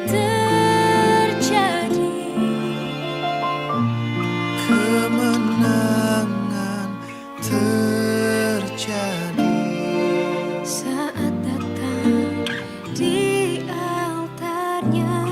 terjadi. Kemenangan terjadi Saat datang di altarnya.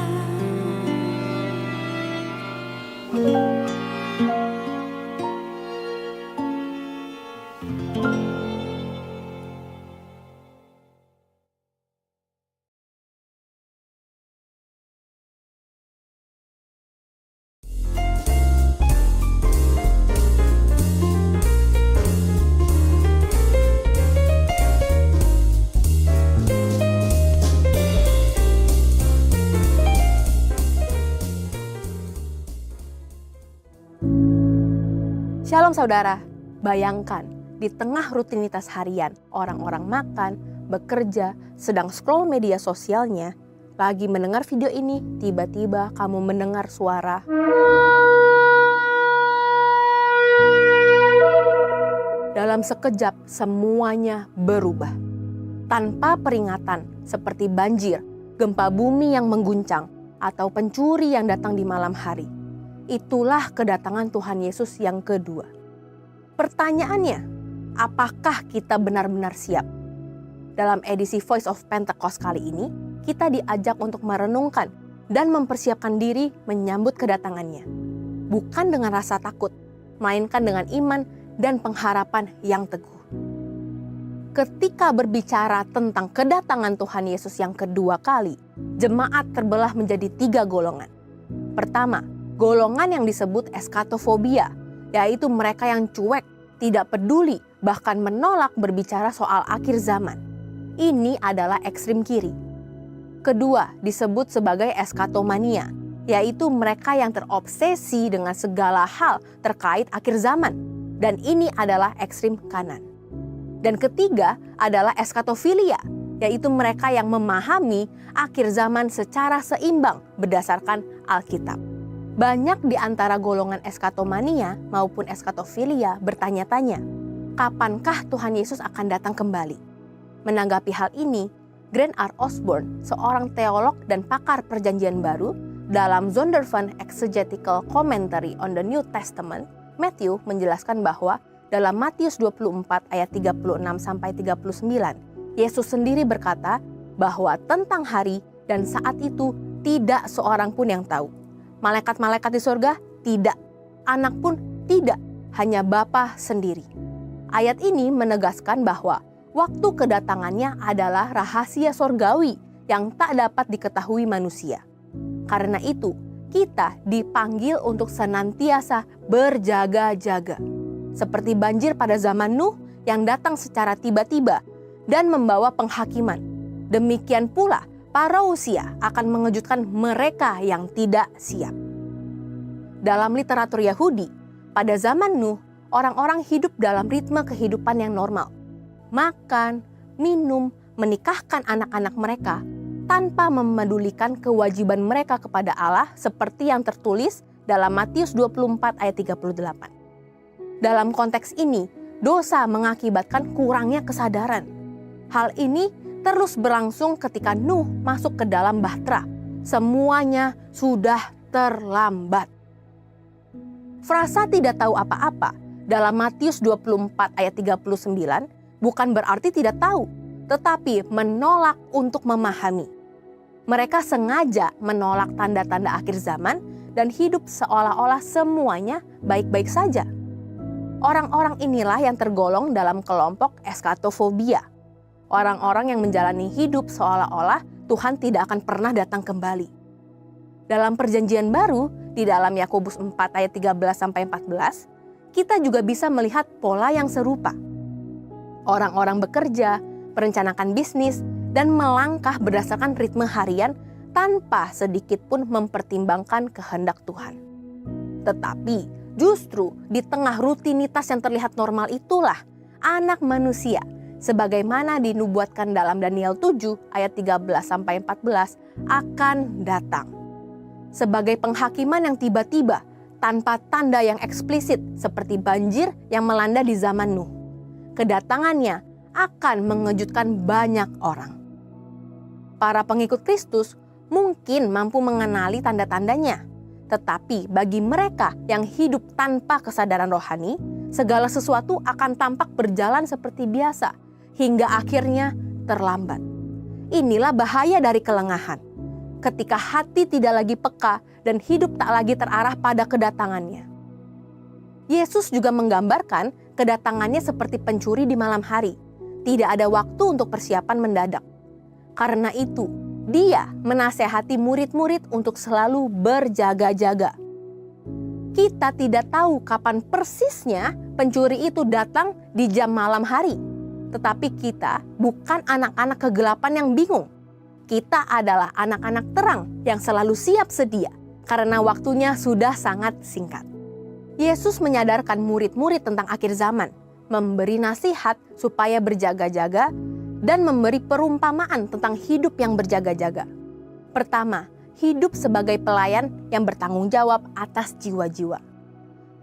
Shalom saudara, bayangkan di tengah rutinitas harian orang-orang makan, bekerja, sedang scroll media sosialnya, lagi mendengar video ini, tiba-tiba kamu mendengar suara. Dalam sekejap semuanya berubah. Tanpa peringatan seperti banjir, gempa bumi yang mengguncang, atau pencuri yang datang di malam hari. Itulah kedatangan Tuhan Yesus yang kedua. Pertanyaannya, apakah kita benar-benar siap? Dalam edisi Voice of Pentecost kali ini, kita diajak untuk merenungkan dan mempersiapkan diri menyambut kedatangannya. Bukan dengan rasa takut, melainkan dengan iman dan pengharapan yang teguh. Ketika berbicara tentang kedatangan Tuhan Yesus yang kedua kali, jemaat terbelah menjadi 3 golongan. Pertama, golongan yang disebut eskatofobia, yaitu mereka yang cuek, tidak peduli, bahkan menolak berbicara soal akhir zaman. Ini adalah ekstrim kiri. Kedua, disebut sebagai eskatomania, yaitu mereka yang terobsesi dengan segala hal terkait akhir zaman. Dan ini adalah ekstrim kanan. Dan ketiga adalah eskatofilia, yaitu mereka yang memahami akhir zaman secara seimbang berdasarkan Alkitab. Banyak di antara golongan eskatomania maupun eskatofilia bertanya-tanya, kapankah Tuhan Yesus akan datang kembali? Menanggapi hal ini, Grant R. Osborne, seorang teolog dan pakar perjanjian baru, dalam Zondervan Exegetical Commentary on the New Testament, Matthew menjelaskan bahwa dalam Matius 24 ayat 36-39, Yesus sendiri berkata bahwa tentang hari dan saat itu tidak seorang pun yang tahu. Malaikat-malaikat di surga? Tidak. Anak pun? Tidak. Hanya Bapa sendiri. Ayat ini menegaskan bahwa waktu kedatangannya adalah rahasia sorgawi yang tak dapat diketahui manusia. Karena itu, kita dipanggil untuk senantiasa berjaga-jaga. Seperti banjir pada zaman Nuh yang datang secara tiba-tiba dan membawa penghakiman. Demikian pula, parousia akan mengejutkan mereka yang tidak siap. Dalam literatur Yahudi, pada zaman Nuh, orang-orang hidup dalam ritme kehidupan yang normal. Makan, minum, menikahkan anak-anak mereka, tanpa memedulikan kewajiban mereka kepada Allah seperti yang tertulis dalam Matius 24 ayat 38. Dalam konteks ini, dosa mengakibatkan kurangnya kesadaran. Hal ini terus berlangsung ketika Nuh masuk ke dalam bahtera. Semuanya sudah terlambat. Frasa tidak tahu apa-apa dalam Matius 24 ayat 39 bukan berarti tidak tahu, tetapi menolak untuk memahami. Mereka sengaja menolak tanda-tanda akhir zaman dan hidup seolah-olah semuanya baik-baik saja. Orang-orang inilah yang tergolong dalam kelompok eskatofobia. Orang-orang yang menjalani hidup seolah-olah Tuhan tidak akan pernah datang kembali. Dalam perjanjian baru, di dalam Yakobus 4 ayat 13-14, kita juga bisa melihat pola yang serupa. Orang-orang bekerja, merencanakan bisnis, dan melangkah berdasarkan ritme harian tanpa sedikit pun mempertimbangkan kehendak Tuhan. Tetapi justru di tengah rutinitas yang terlihat normal itulah Anak Manusia, sebagaimana dinubuatkan dalam Daniel 7 ayat 13-14 akan datang. Sebagai penghakiman yang tiba-tiba tanpa tanda yang eksplisit seperti banjir yang melanda di zaman Nuh. Kedatangannya akan mengejutkan banyak orang. Para pengikut Kristus mungkin mampu mengenali tanda-tandanya. Tetapi bagi mereka yang hidup tanpa kesadaran rohani, segala sesuatu akan tampak berjalan seperti biasa hingga akhirnya terlambat. Inilah bahaya dari kelengahan. Ketika hati tidak lagi peka dan hidup tak lagi terarah pada kedatangannya. Yesus juga menggambarkan kedatangannya seperti pencuri di malam hari. Tidak ada waktu untuk persiapan mendadak. Karena itu, dia menasehati murid-murid untuk selalu berjaga-jaga. Kita tidak tahu kapan persisnya pencuri itu datang di jam malam hari. Tetapi kita bukan anak-anak kegelapan yang bingung. Kita adalah anak-anak terang yang selalu siap sedia karena waktunya sudah sangat singkat. Yesus menyadarkan murid-murid tentang akhir zaman, memberi nasihat supaya berjaga-jaga, dan memberi perumpamaan tentang hidup yang berjaga-jaga. Pertama, hidup sebagai pelayan yang bertanggung jawab atas jiwa-jiwa.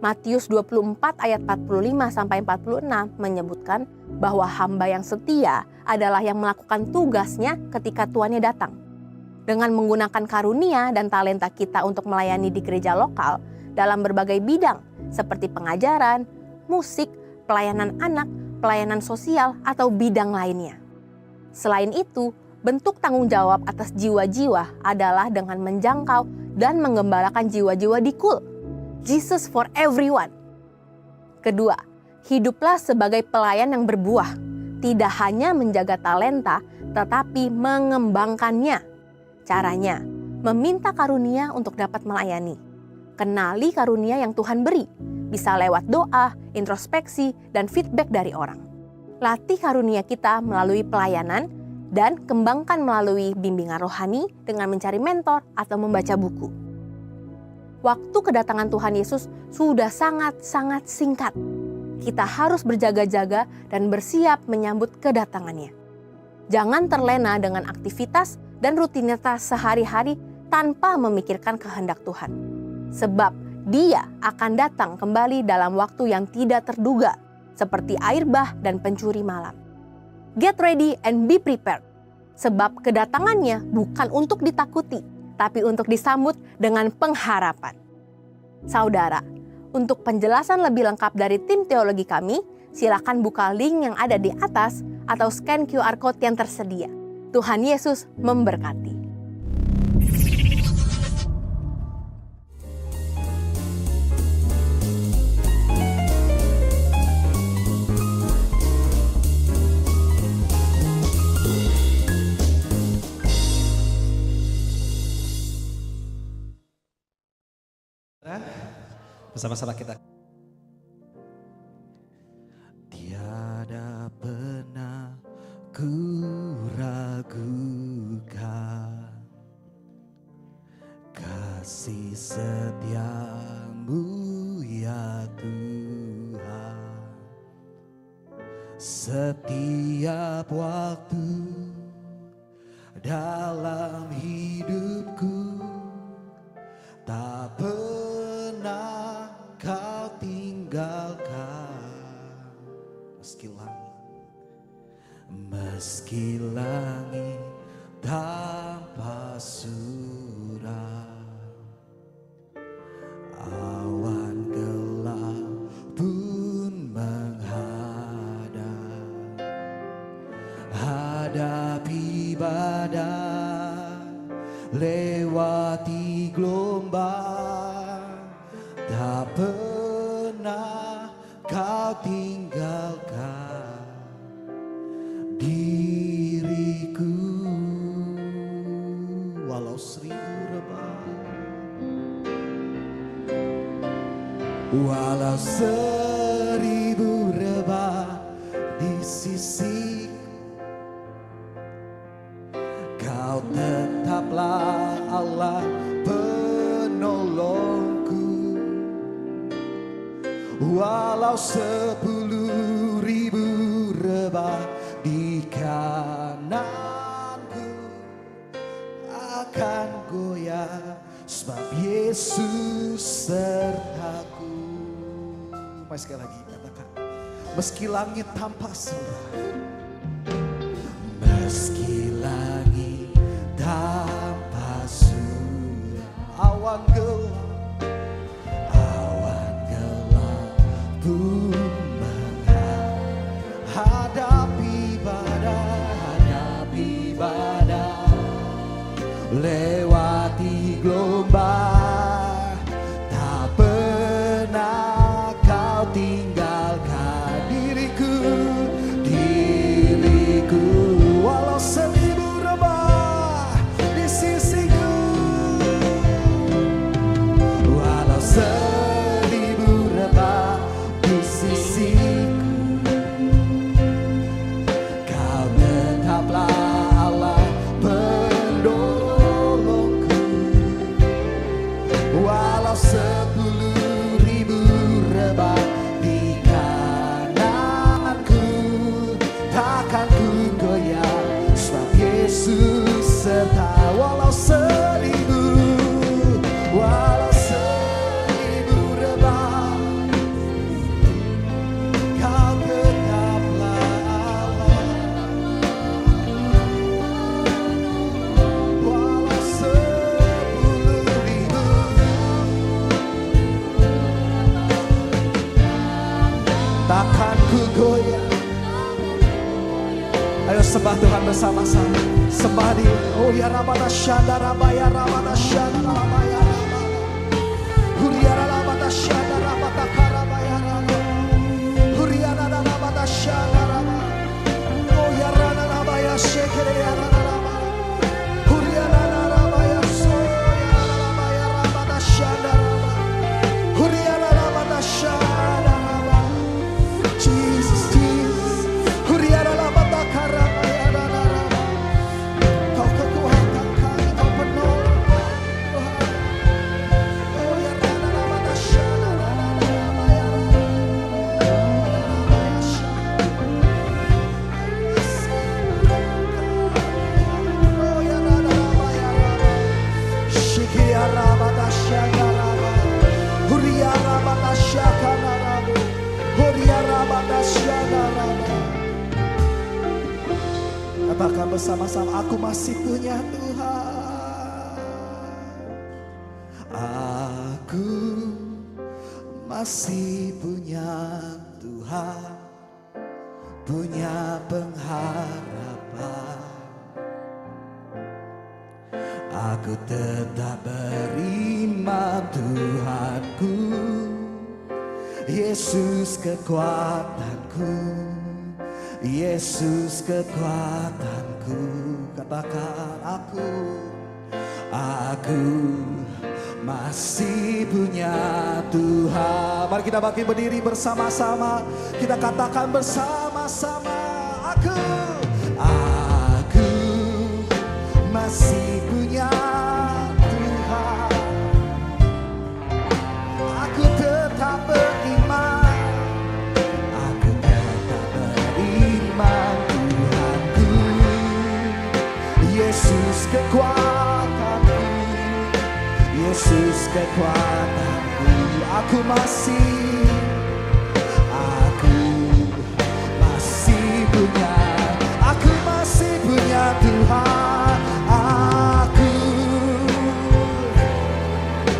Matius 24 ayat 45-46 menyebutkan bahwa hamba yang setia adalah yang melakukan tugasnya ketika tuannya datang. Dengan menggunakan karunia dan talenta kita untuk melayani di gereja lokal dalam berbagai bidang seperti pengajaran, musik, pelayanan anak, pelayanan sosial, atau bidang lainnya. Selain itu, bentuk tanggung jawab atas jiwa-jiwa adalah dengan menjangkau dan menggembalakan jiwa-jiwa di KUL, Jesus for Everyone. Kedua, hiduplah sebagai pelayan yang berbuah, tidak hanya menjaga talenta, tetapi mengembangkannya. Caranya, meminta karunia untuk dapat melayani. Kenali karunia yang Tuhan beri, bisa lewat doa, introspeksi, dan feedback dari orang. Latih karunia kita melalui pelayanan, dan kembangkan melalui bimbingan rohani dengan mencari mentor atau membaca buku. Waktu kedatangan Tuhan Yesus sudah sangat-sangat singkat. Kita harus berjaga-jaga dan bersiap menyambut kedatangannya. Jangan terlena dengan aktivitas dan rutinitas sehari-hari tanpa memikirkan kehendak Tuhan. Sebab Dia akan datang kembali dalam waktu yang tidak terduga, seperti air bah dan pencuri malam. Get ready and be prepared, sebab kedatangannya bukan untuk ditakuti, tapi untuk disambut dengan pengharapan. Saudara, untuk penjelasan lebih lengkap dari tim teologi kami, silakan buka link yang ada di atas atau scan QR Code yang tersedia. Tuhan Yesus memberkati. Bersama-sama kita. Tiada pernah ku ragukan kasih setiamu ya Tuhan. Setiap waktu dalam hidupku tak pernah Kau tinggalkan. Meski langit tanpa surut, awan gelap pun menghadap, hadapi badai, lewati gelombang, tak pernah Kau tinggalkan diriku. Walau 1000 rebah, walau 1000 rebah di sisi, Kau tetaplah Allah penolongku. Walau 10.000 rebah di kananku akan goyah, sebab Yesus sertaku. Mari sekali lagi katakan, meski langit tanpa surut, meski langit tanpa lewati gelombang, tak pernah kau tinggalkan diriku, walau seribu rebah di sisiku, walau seribu rebah di sisiku, kau tetaplah Allah penolongku, walau 10.000 rebah di kananku, takkan ku goyah, sebab Yesus serta. Walau seribu rebah, kau tetaplah Allah. Walau 10.000, takkan ku goyah. Ayo sembah Tuhan bersama-sama. Sembah Dia. Oh ya Rabana Syanda Rabaya Rabana Syanda Rabaya Rabana. Huriara Rabana Syanda Rabata Karabaya Rabana. Huriara Rabana Syanda Rabana. Oh ya Rana Rabaya Shekere ya Rana Rabana. Huriara Rabaya Soya Rabaya Rabana Syanda Rabana. Huriara Rabana Syanda Rabana. Jesus, Jesus. Huriara Rabata Karabaya Rabana. Kau kekuatan kami, Kau penolong Tuhan. Oh ya Rana Rabana Syanda Rabana Rabaya Rabaya Syanda. Oh ya Rana Rabaya Rabana. Shikia Rabata Syanda Rabana. Huria Rabata Syakana Rabana. Huria Rabata Syanda Rabana. Katakan bersama-sama, aku masih punya Tuhan. Aku masih punya Tuhan, punya pengharapan. Aku tetap beriman Tuhanku, Yesus kekuatanku, Yesus kekuatanku. Katakan aku masih punya Tuhan. Mari kita bangkit berdiri bersama-sama. Kita katakan bersama-sama, aku masih punya Tuhan. Aku tetap beriman, aku tetap beriman Tuhanku, Yesus kekuatanku, Yesus kekuatanku. Aku masih punya, aku masih punya Tuhan.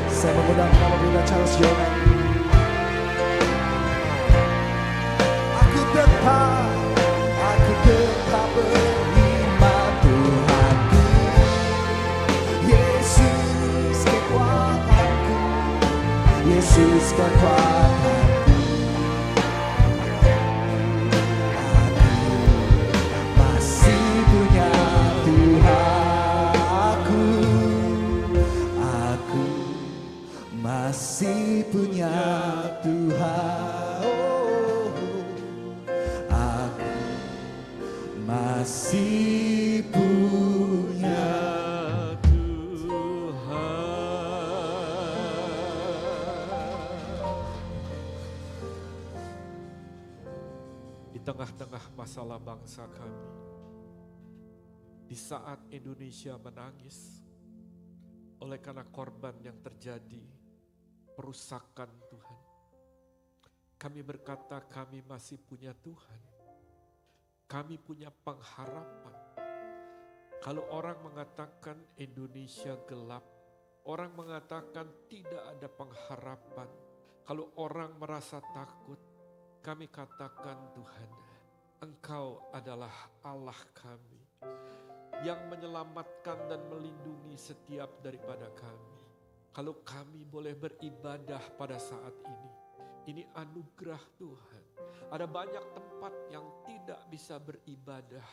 Saya mengundang nama Bunda Charles Jonan. Aku tetap beriman Tuhanku, Yesus kekuatanku, Yesus kekuatanku. Masih punya Tuhan, oh, aku masih punya Tuhan. Di tengah-tengah masalah bangsa kami, di saat Indonesia menangis oleh karena korban yang terjadi, perusakan Tuhan, kami berkata kami masih punya Tuhan. Kami punya pengharapan. Kalau orang mengatakan Indonesia gelap, orang mengatakan tidak ada pengharapan, kalau orang merasa takut, kami katakan Tuhan, Engkau adalah Allah kami. yang menyelamatkan dan melindungi setiap daripada kami. Kalau kami boleh beribadah pada saat ini anugerah Tuhan. Ada banyak tempat yang tidak bisa beribadah,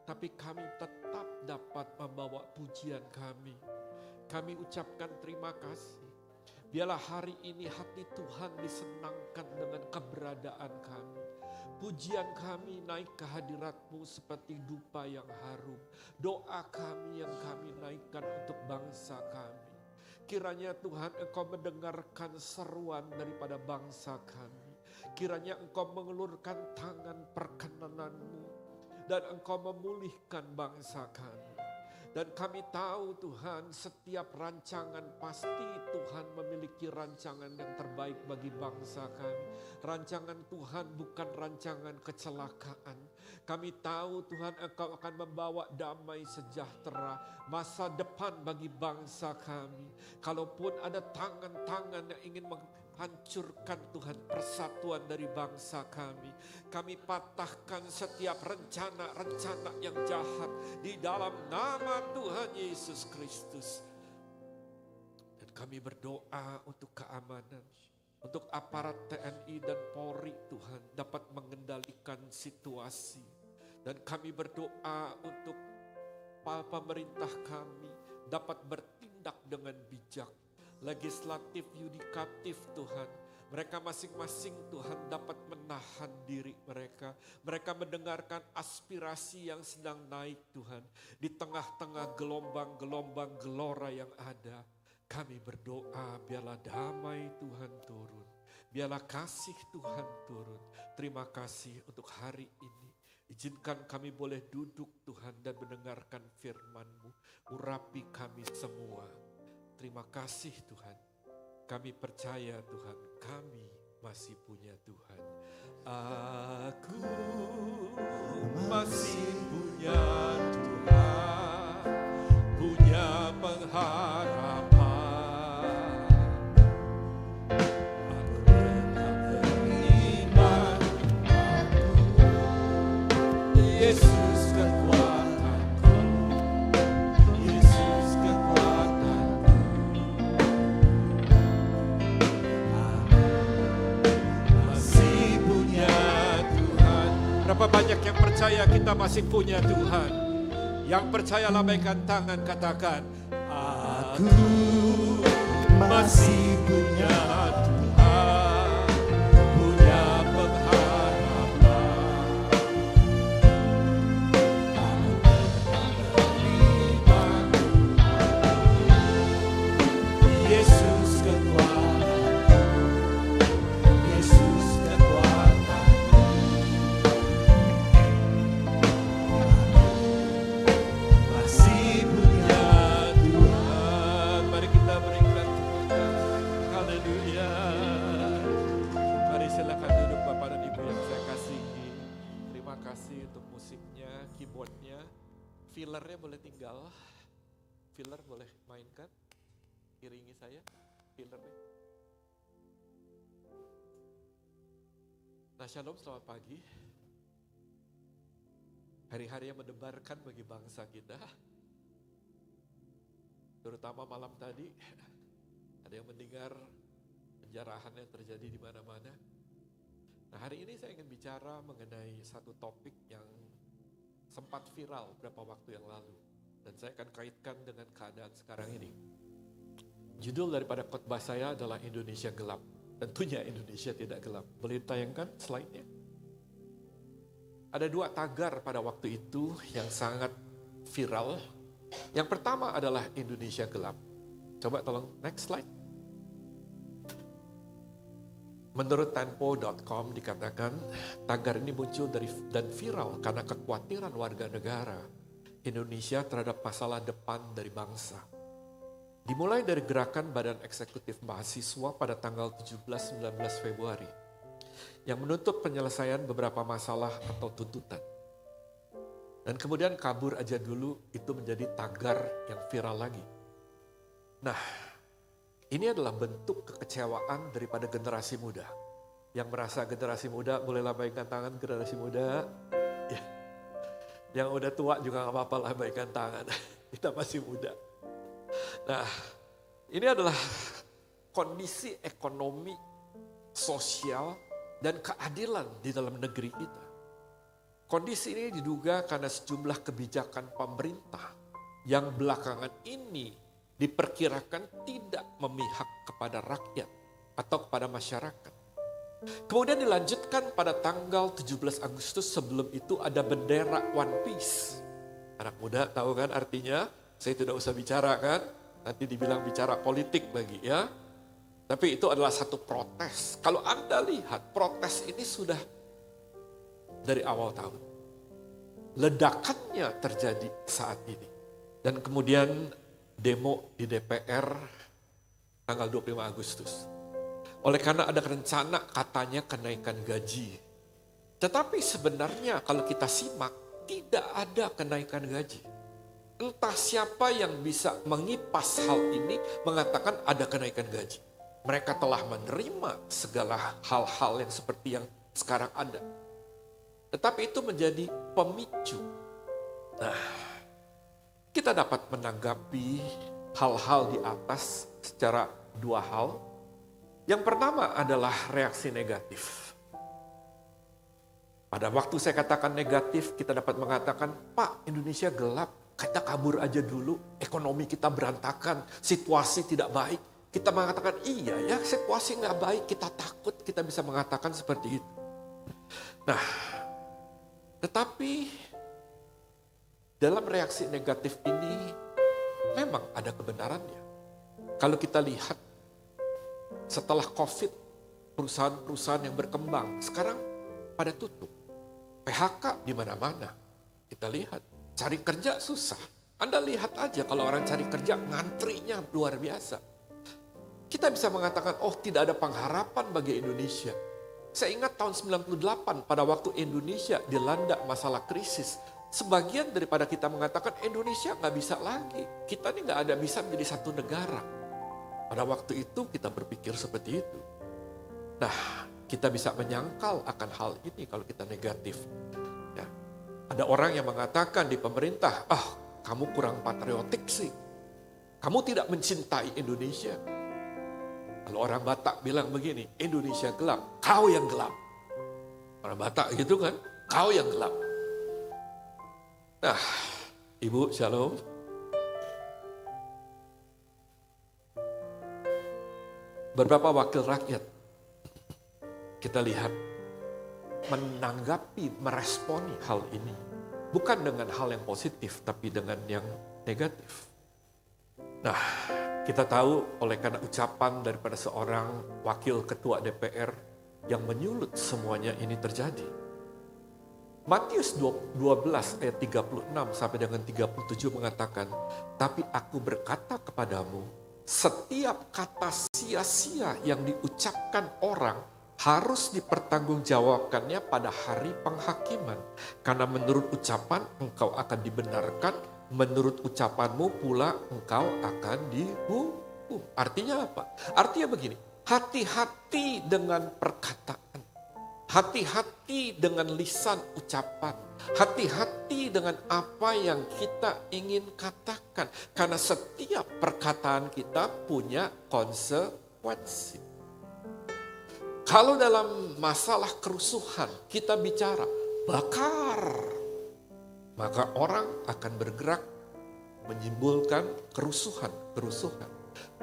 tapi kami tetap dapat membawa pujian kami. Kami ucapkan terima kasih. Biarlah hari ini hati Tuhan disenangkan dengan keberadaan kami. Pujian kami naik ke hadirat-Mu seperti dupa yang harum. Doa kami yang kami naikkan untuk bangsa kami. Kiranya Tuhan Engkau mendengarkan seruan daripada bangsa kami. Kiranya Engkau mengulurkan tangan perkenanan-Mu dan Engkau memulihkan bangsa kami. Dan kami tahu Tuhan, setiap rancangan pasti Tuhan memiliki rancangan yang terbaik bagi bangsa kami. Rancangan Tuhan bukan rancangan kecelakaan. Kami tahu Tuhan Engkau akan membawa damai sejahtera, masa depan bagi bangsa kami. Kalaupun ada tangan-tangan yang ingin hancurkan Tuhan persatuan dari bangsa kami. Kami patahkan setiap rencana-rencana yang jahat di dalam nama Tuhan Yesus Kristus. Dan kami berdoa untuk keamanan, untuk aparat TNI dan Polri Tuhan dapat mengendalikan situasi. Dan kami berdoa untuk pemerintah kami dapat bertindak dengan bijak. Legislatif, yudikatif Tuhan. Mereka masing-masing Tuhan dapat menahan diri mereka. Mereka mendengarkan aspirasi yang sedang naik Tuhan. Di tengah-tengah gelombang-gelombang gelora yang ada. Kami berdoa biarlah damai Tuhan turun. Biarlah kasih Tuhan turun. Terima kasih untuk hari ini. Izinkan kami boleh duduk Tuhan dan mendengarkan firman-Mu. Urapi kami semua. Terima kasih Tuhan, kami percaya Tuhan, kami masih punya Tuhan. Aku masih punya Tuhan, punya pengharapan. Aku tetap beriman, Yesus kekuatanku, Yesus kekuatanku. Berapa banyak yang percaya kita masih punya Tuhan? Yang percaya lambaikan tangan, katakan, aku masih punya Tuhan, punya pengharapan. Yesus kekuatan, Yesus kekuatan. Masih punya Tuhan. Mari kita berikan tepuk tangan. Haleluya. Mari silakan duduk Bapak dan Ibu yang saya kasihi. Terima kasih untuk musiknya, keyboardnya. Fillernya boleh tinggal. Filler boleh mainkan. Iringi saya. Fillernya. Nah, shalom, selamat pagi. Hari-hari yang mendebarkan bagi bangsa kita. Terutama malam tadi, ada yang mendengar penjarahan yang terjadi di mana-mana. Nah, hari ini saya ingin bicara mengenai satu topik yang sempat viral beberapa waktu yang lalu. Dan saya akan kaitkan dengan keadaan sekarang ini. Judul daripada khotbah saya adalah Indonesia Gelap. Tentunya Indonesia tidak gelap. Boleh ditayangkan slide-nya? Ada dua tagar pada waktu itu yang sangat viral. Yang pertama adalah Indonesia Gelap. Coba tolong next slide. Menurut Tempo.com dikatakan tagar ini muncul dan viral karena kekhawatiran warga negara Indonesia terhadap masalah depan dari bangsa. Dimulai dari gerakan Badan Eksekutif Mahasiswa pada tanggal 17-19 Februari yang menuntut penyelesaian beberapa masalah atau tuntutan. Dan kemudian kabur aja dulu itu menjadi tagar yang viral lagi. Nah, ini adalah bentuk kekecewaan daripada generasi muda. Yang merasa generasi muda, boleh lambaikan tangan generasi muda. Ya. Yang udah tua juga gak apa-apa lah baikan tangan. Kita masih muda. Nah, ini adalah kondisi ekonomi, sosial, dan keadilan di dalam negeri kita. Kondisi ini diduga karena sejumlah kebijakan pemerintah yang belakangan ini diperkirakan tidak memihak kepada rakyat atau kepada masyarakat. Kemudian dilanjutkan pada tanggal 17 Agustus, sebelum itu ada bendera One Piece. Anak muda tahu kan artinya? Saya tidak usah bicara kan? Nanti dibilang bicara politik lagi ya. Tapi itu adalah satu protes. Kalau Anda lihat protes ini sudah dari awal tahun. Ledakannya terjadi saat ini. Dan kemudian demo di DPR tanggal 25 Agustus. Oleh karena ada rencana katanya kenaikan gaji. Tetapi sebenarnya kalau kita simak tidak ada kenaikan gaji. Entah siapa yang bisa mengipas hal ini mengatakan ada kenaikan gaji. Mereka telah menerima segala hal-hal yang seperti yang sekarang ada. Tetapi itu menjadi pemicu. Nah, kita dapat menanggapi hal-hal di atas secara dua hal. Yang pertama adalah reaksi negatif. Pada waktu saya katakan negatif, kita dapat mengatakan, Pak, Indonesia gelap, kita kabur aja dulu, ekonomi kita berantakan, situasi tidak baik. Kita mengatakan, iya ya, situasi nggak baik, kita takut, kita bisa mengatakan seperti itu. Nah, tetapi dalam reaksi negatif ini memang ada kebenarannya. Kalau kita lihat setelah COVID, perusahaan-perusahaan yang berkembang sekarang pada tutup. PHK di mana-mana. Kita lihat, cari kerja susah. Anda lihat aja kalau orang cari kerja ngantrinya luar biasa. Kita bisa mengatakan, oh tidak ada pengharapan bagi Indonesia. Saya ingat tahun 98 pada waktu Indonesia dilanda masalah krisis. Sebagian daripada kita mengatakan Indonesia nggak bisa lagi. Kita ini nggak ada bisa menjadi satu negara. Pada waktu itu kita berpikir seperti itu. Nah, kita bisa menyangkal akan hal ini kalau kita negatif. Ya. Ada orang yang mengatakan di pemerintah, kamu kurang patriotik sih. Kamu tidak mencintai Indonesia. Kalau orang Batak bilang begini, Indonesia gelap, kau yang gelap. Orang Batak gitu kan, kau yang gelap. Nah, Ibu, shalom. Beberapa wakil rakyat, kita lihat, menanggapi, meresponi hal ini. Bukan dengan hal yang positif, tapi dengan yang negatif. Nah, kita tahu oleh karena ucapan daripada seorang wakil ketua DPR yang menyulut semuanya ini terjadi. Matius 12 ayat 36 sampai dengan 37 mengatakan, tapi aku berkata kepadamu, setiap kata sia-sia yang diucapkan orang harus dipertanggungjawabkannya pada hari penghakiman. Karena menurut ucapan engkau akan dibenarkan, menurut ucapanmu pula engkau akan dihukum. Artinya apa? Artinya begini, hati-hati dengan perkataan. Hati-hati dengan lisan ucapan. Hati-hati dengan apa yang kita ingin katakan. Karena setiap perkataan kita punya konsekuensi. Kalau dalam masalah kerusuhan kita bicara bakar, maka orang akan bergerak menimbulkan kerusuhan.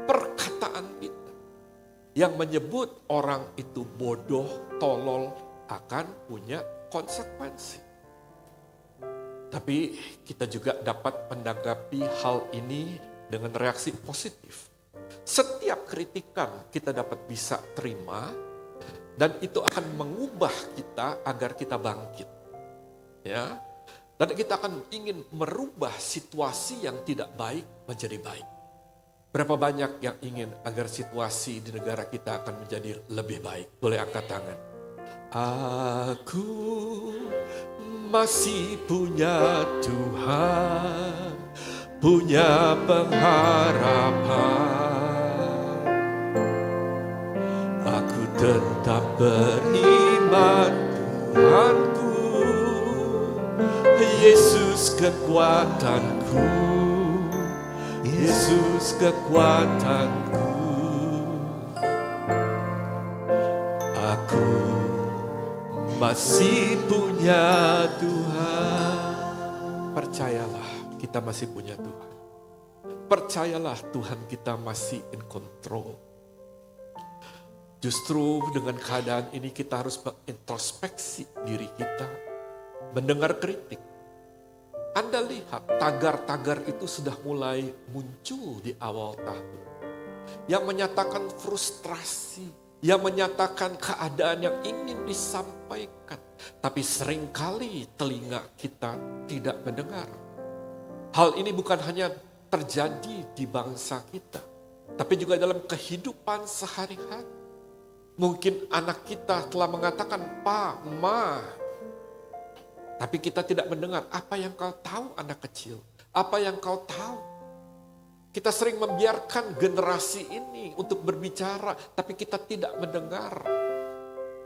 Perkataan kita yang menyebut orang itu bodoh, tolol, akan punya konsekuensi. Tapi kita juga dapat menanggapi hal ini dengan reaksi positif. Setiap kritikan kita dapat bisa terima, dan itu akan mengubah kita agar kita bangkit. Ya. Dan kita akan ingin merubah situasi yang tidak baik menjadi baik. Berapa banyak yang ingin agar situasi di negara kita akan menjadi lebih baik? Boleh angkat tangan. Aku masih punya Tuhan, punya pengharapan. Aku tetap beriman Tuhanku, Yesus Yesus kekuatanku, Yesus kekuatanku. Aku masih punya Tuhan. Percayalah, kita masih punya Tuhan. Percayalah, Tuhan kita masih in control. Justru dengan keadaan ini kita harus mengintrospeksi diri kita, mendengar kritik. Anda lihat tagar-tagar itu sudah mulai muncul di awal tahun. Yang menyatakan frustrasi, yang menyatakan keadaan yang ingin disampaikan. Tapi seringkali telinga kita tidak mendengar. Hal ini bukan hanya terjadi di bangsa kita, tapi juga dalam kehidupan sehari-hari. Mungkin anak kita telah mengatakan, "Pa, Ma." Tapi kita tidak mendengar. Apa yang kau tahu anak kecil? Apa yang kau tahu? Kita sering membiarkan generasi ini untuk berbicara, tapi kita tidak mendengar.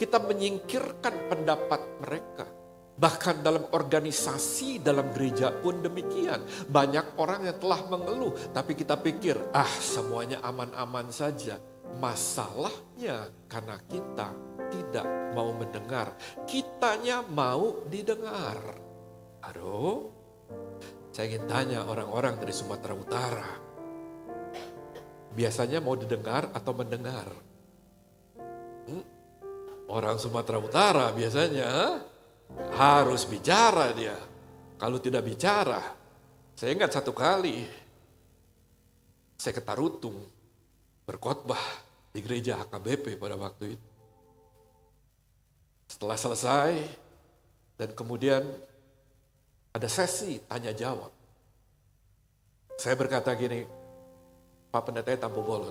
Kita menyingkirkan pendapat mereka. Bahkan dalam organisasi, dalam gereja pun demikian. Banyak orang yang telah mengeluh, tapi kita pikir, semuanya aman-aman saja. Masalahnya karena kita tidak mau mendengar. Kitanya mau didengar. Aduh, saya ingin tanya orang-orang dari Sumatera Utara. Biasanya mau didengar atau mendengar? Orang Sumatera Utara biasanya harus bicara dia. Kalau tidak bicara, saya ingat satu kali, saya ke Tarutung berkhotbah di gereja HKBP pada waktu itu. Setelah selesai, dan kemudian ada sesi tanya jawab. Saya berkata gini, Pak Pendeta Tampu Bolon,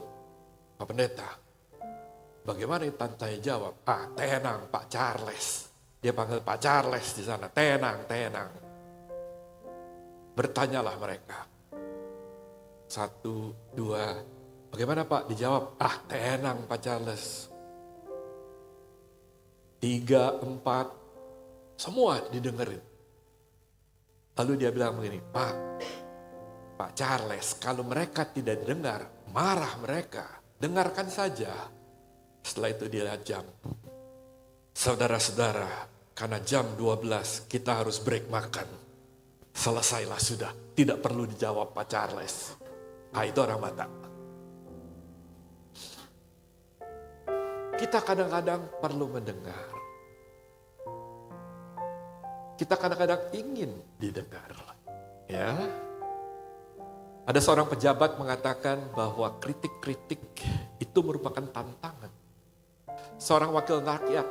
Pak Pendeta, bagaimana tanya jawab? Tenang Pak Charles. Dia panggil Pak Charles di sana, tenang. Bertanyalah mereka. 1, 2, bagaimana Pak? Dijawab, tenang Pak Charles. 3, 4, semua didengerin. Lalu dia bilang begini, Pak Charles, kalau mereka tidak dengar, marah mereka. Dengarkan saja. Setelah itu dia lihat jam. Saudara-saudara, karena jam 12 kita harus break makan. Selesailah sudah, tidak perlu dijawab Pak Charles. Itu orang mata. Kita kadang-kadang perlu mendengar. Kita kadang-kadang ingin didengar. Ya. Ada seorang pejabat mengatakan bahwa kritik-kritik itu merupakan tantangan. Seorang wakil rakyat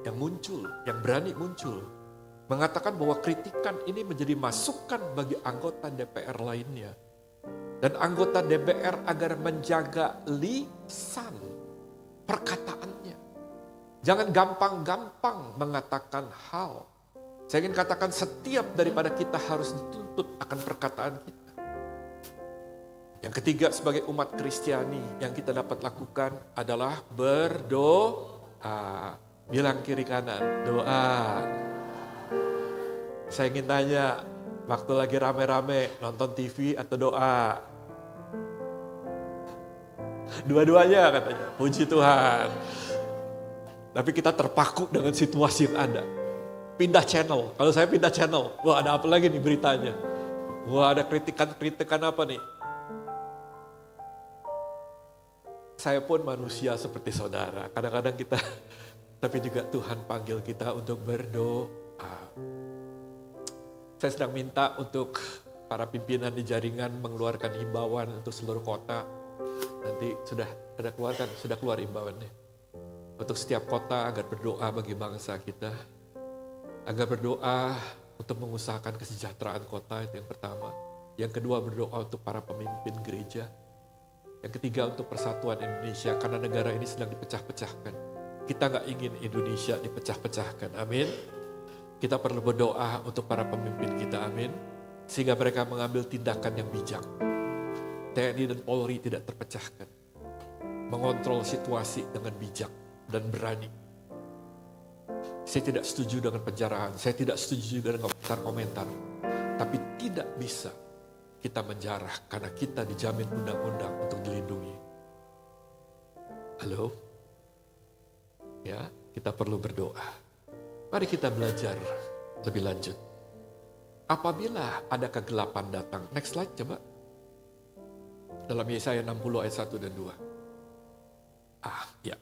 yang muncul, yang berani muncul, mengatakan bahwa kritikan ini menjadi masukan bagi anggota DPR lainnya. Dan anggota DPR agar menjaga lisan, perkataannya. Jangan gampang-gampang mengatakan hal. Saya ingin katakan setiap daripada kita harus dituntut akan perkataan kita. Yang ketiga sebagai umat Kristiani yang kita dapat lakukan adalah berdoa. Bilang kiri kanan, doa. Saya ingin tanya, waktu lagi rame-rame nonton TV atau doa? Dua-duanya katanya, puji Tuhan. Tapi kita terpaku dengan situasi yang ada. Pindah channel, kalau saya pindah channel, wah ada apa lagi nih beritanya? Wah ada kritikan apa nih? Saya pun manusia seperti saudara, kadang-kadang kita, tapi juga Tuhan panggil kita untuk berdoa. Saya sedang minta untuk para pimpinan di jaringan mengeluarkan himbauan untuk seluruh kota. Nanti sudah keluar himbauannya. Untuk setiap kota agar berdoa bagi bangsa kita. Agar berdoa untuk mengusahakan kesejahteraan kota, itu yang pertama. Yang kedua berdoa untuk para pemimpin gereja. Yang ketiga untuk persatuan Indonesia, karena negara ini sedang dipecah-pecahkan. Kita gak ingin Indonesia dipecah-pecahkan, amin. Kita perlu berdoa untuk para pemimpin kita, amin. Sehingga mereka mengambil tindakan yang bijak. TNI dan Polri tidak terpecahkan. Mengontrol situasi dengan bijak dan berani. Saya tidak setuju dengan penjaraan, saya tidak setuju dengan komentar-komentar. tidak bisa kita menjarah karena kita dijamin undang-undang untuk dilindungi. Halo? Ya, kita perlu berdoa. Mari kita belajar lebih lanjut. Apabila ada kegelapan datang, next slide coba. Dalam Yesaya 60 ayat 1 dan 2. Ya.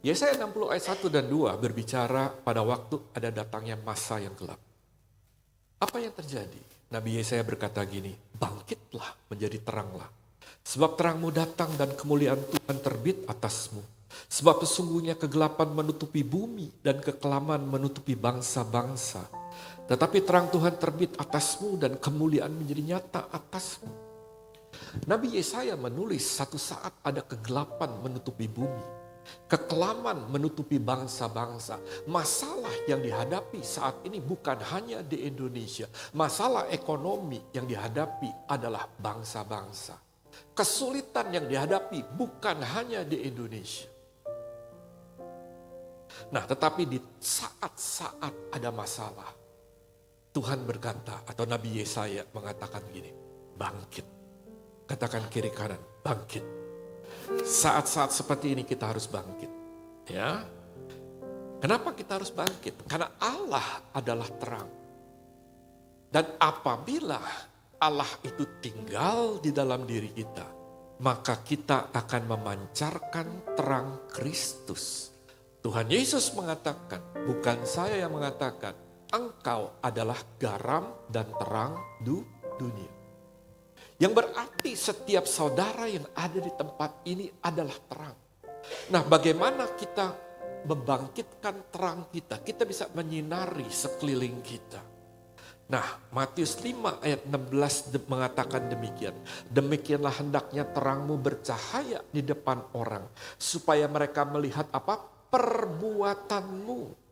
Yesaya 60 ayat 1 dan 2 berbicara pada waktu ada datangnya masa yang gelap. Apa yang terjadi? Nabi Yesaya berkata gini, bangkitlah menjadi teranglah. Sebab terangmu datang dan kemuliaan Tuhan terbit atasmu. Sebab sesungguhnya kegelapan menutupi bumi dan kekelaman menutupi bangsa-bangsa. Tetapi terang Tuhan terbit atasmu dan kemuliaan menjadi nyata atasmu. Nabi Yesaya menulis satu saat ada kegelapan menutupi bumi. Kekelaman menutupi bangsa-bangsa. Masalah yang dihadapi saat ini bukan hanya di Indonesia. Masalah ekonomi yang dihadapi adalah bangsa-bangsa. Kesulitan yang dihadapi bukan hanya di Indonesia. Nah, tetapi di saat-saat ada masalah, Tuhan berkata, atau Nabi Yesaya mengatakan gini, bangkit. Katakan kiri kanan, bangkit. Saat-saat seperti ini kita harus bangkit. Ya. Kenapa kita harus bangkit? Karena Allah adalah terang. Dan apabila Allah itu tinggal di dalam diri kita, maka kita akan memancarkan terang Kristus. Tuhan Yesus mengatakan, bukan saya yang mengatakan, engkau adalah garam dan terang dunia. Yang berarti setiap saudara yang ada di tempat ini adalah terang. Nah, bagaimana kita membangkitkan terang kita? Kita bisa menyinari sekeliling kita. Nah, Matius 5 ayat 16 mengatakan demikian. Demikianlah hendaknya terangmu bercahaya di depan orang, supaya mereka melihat apa? Perbuatanmu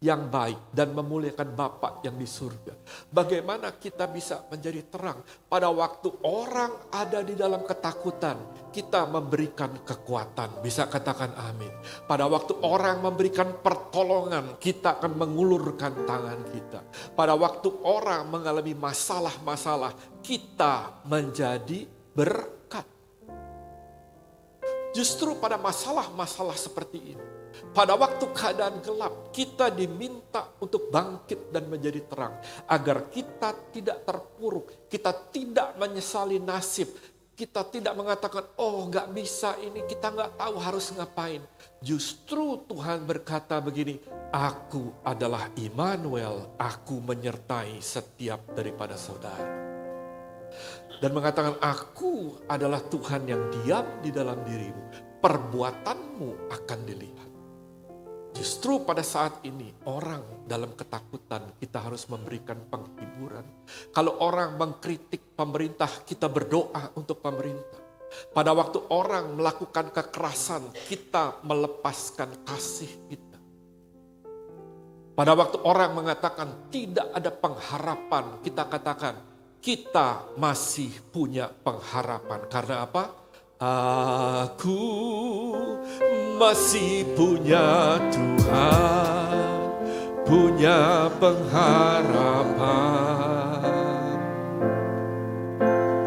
yang baik dan memuliakan Bapa yang di surga. Bagaimana kita bisa menjadi terang? Pada waktu orang ada di dalam ketakutan, kita memberikan kekuatan. Bisa katakan amin. Pada waktu orang memberikan pertolongan, kita akan mengulurkan tangan kita. Pada waktu orang mengalami masalah-masalah, kita menjadi berkat. Justru pada masalah-masalah seperti ini, pada waktu keadaan gelap, kita diminta untuk bangkit dan menjadi terang. Agar kita tidak terpuruk, kita tidak menyesali nasib. Kita tidak mengatakan, oh gak bisa ini, kita gak tahu harus ngapain. Justru Tuhan berkata begini, aku adalah Immanuel, aku menyertai setiap daripada saudara. Dan mengatakan, aku adalah Tuhan yang diam di dalam dirimu. Perbuatanmu akan dilihat. Justru pada saat ini orang dalam ketakutan, kita harus memberikan penghiburan. Kalau orang mengkritik pemerintah, kita berdoa untuk pemerintah. Pada waktu orang melakukan kekerasan, kita melepaskan kasih kita. Pada waktu orang mengatakan tidak ada pengharapan, kita katakan kita masih punya pengharapan. Karena apa? Aku masih punya Tuhan, punya pengharapan.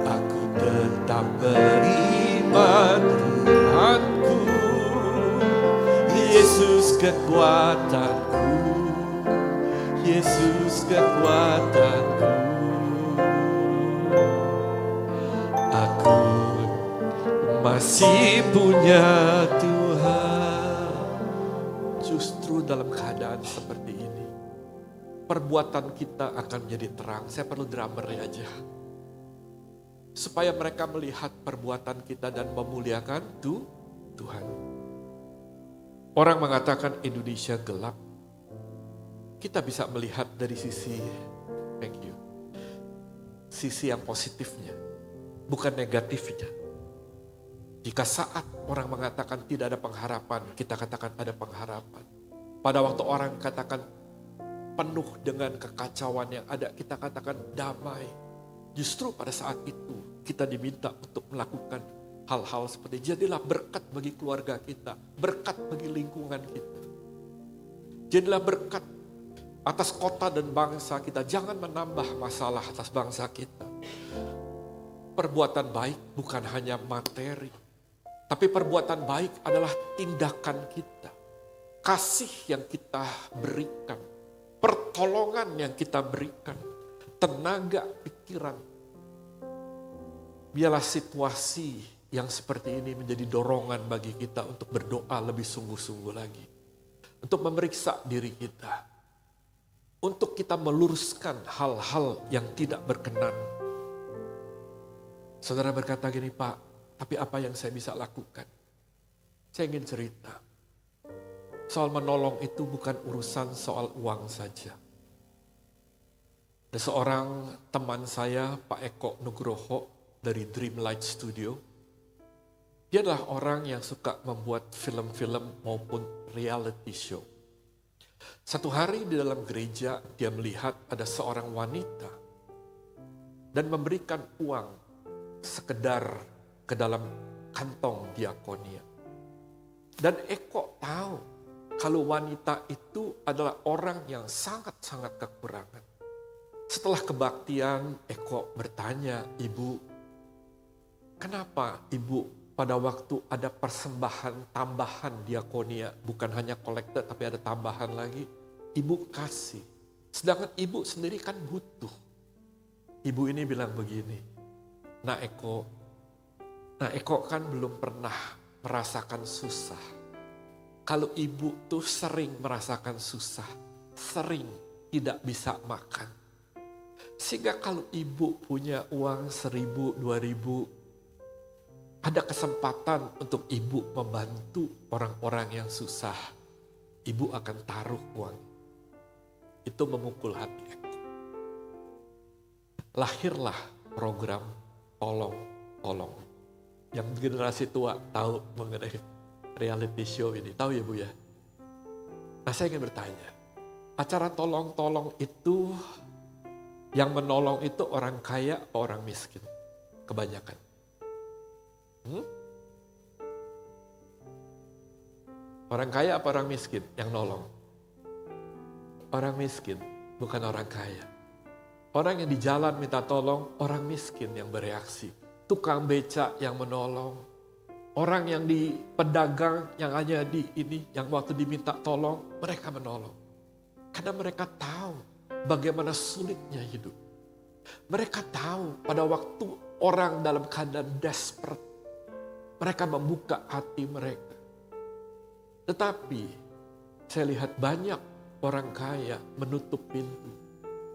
Aku tetap beriman Tuhanku, Yesus kekuatanku, Yesus kekuatanku. Aku masih punya Tuhan. Justru dalam keadaan seperti ini, perbuatan kita akan menjadi terang. Saya perlu drummernya aja. Supaya mereka melihat perbuatan kita dan memuliakan Tuhan. Orang mengatakan Indonesia gelap. Kita bisa melihat dari sisi, thank you, sisi yang positifnya, bukan negatifnya. Jika saat orang mengatakan tidak ada pengharapan, kita katakan ada pengharapan. Pada waktu orang katakan penuh dengan kekacauan yang ada, kita katakan damai. Justru pada saat itu kita diminta untuk melakukan hal-hal seperti jadilah berkat bagi keluarga kita, berkat bagi lingkungan kita. Jadilah berkat atas kota dan bangsa kita. Jangan menambah masalah atas bangsa kita. Perbuatan baik bukan hanya materi, tapi perbuatan baik adalah tindakan kita. Kasih yang kita berikan, pertolongan yang kita berikan, tenaga pikiran. Biarlah situasi yang seperti ini menjadi dorongan bagi kita untuk berdoa lebih sungguh-sungguh lagi. Untuk memeriksa diri kita. Untuk kita meluruskan hal-hal yang tidak berkenan. Saudara berkata gini, Pak, tapi apa yang saya bisa lakukan? Saya ingin cerita. Soal menolong itu bukan urusan soal uang saja. Ada seorang teman saya, Pak Eko Nugroho dari Dreamlight Studio. Dia adalah orang yang suka membuat film-film maupun reality show. Satu hari di dalam gereja dia melihat ada seorang wanita dan memberikan uang sekedar ke dalam kantong diakonia. Dan Eko tahu kalau wanita itu adalah orang yang sangat-sangat kekurangan. Setelah kebaktian, Eko bertanya, Ibu, kenapa Ibu pada waktu ada persembahan tambahan diakonia, bukan hanya kolektor tapi ada tambahan lagi, Ibu kasih. Sedangkan Ibu sendiri kan butuh. Ibu ini bilang begini, Nah Eko kan belum pernah merasakan susah. Kalau ibu tuh sering merasakan susah, sering tidak bisa makan. Sehingga kalau ibu punya uang 1.000, 2.000, ada kesempatan untuk ibu membantu orang-orang yang susah. Ibu akan taruh uang. Itu memukul hati Eko. Lahirlah program Tolong. Yang generasi tua tahu mengenai reality show ini. Tahu ya Bu ya? Nah saya ingin bertanya. Acara tolong itu, yang menolong itu orang kaya atau orang miskin? Kebanyakan. Orang kaya apa orang miskin yang nolong? Orang miskin, bukan orang kaya. Orang yang di jalan minta tolong, orang miskin yang bereaksi. Tukang becak yang menolong. Orang yang di pedagang yang hanya di ini, yang waktu diminta tolong, mereka menolong. Karena mereka tahu bagaimana sulitnya hidup. Mereka tahu pada waktu orang dalam keadaan desperate, mereka membuka hati mereka. Tetapi saya lihat banyak orang kaya menutup pintu.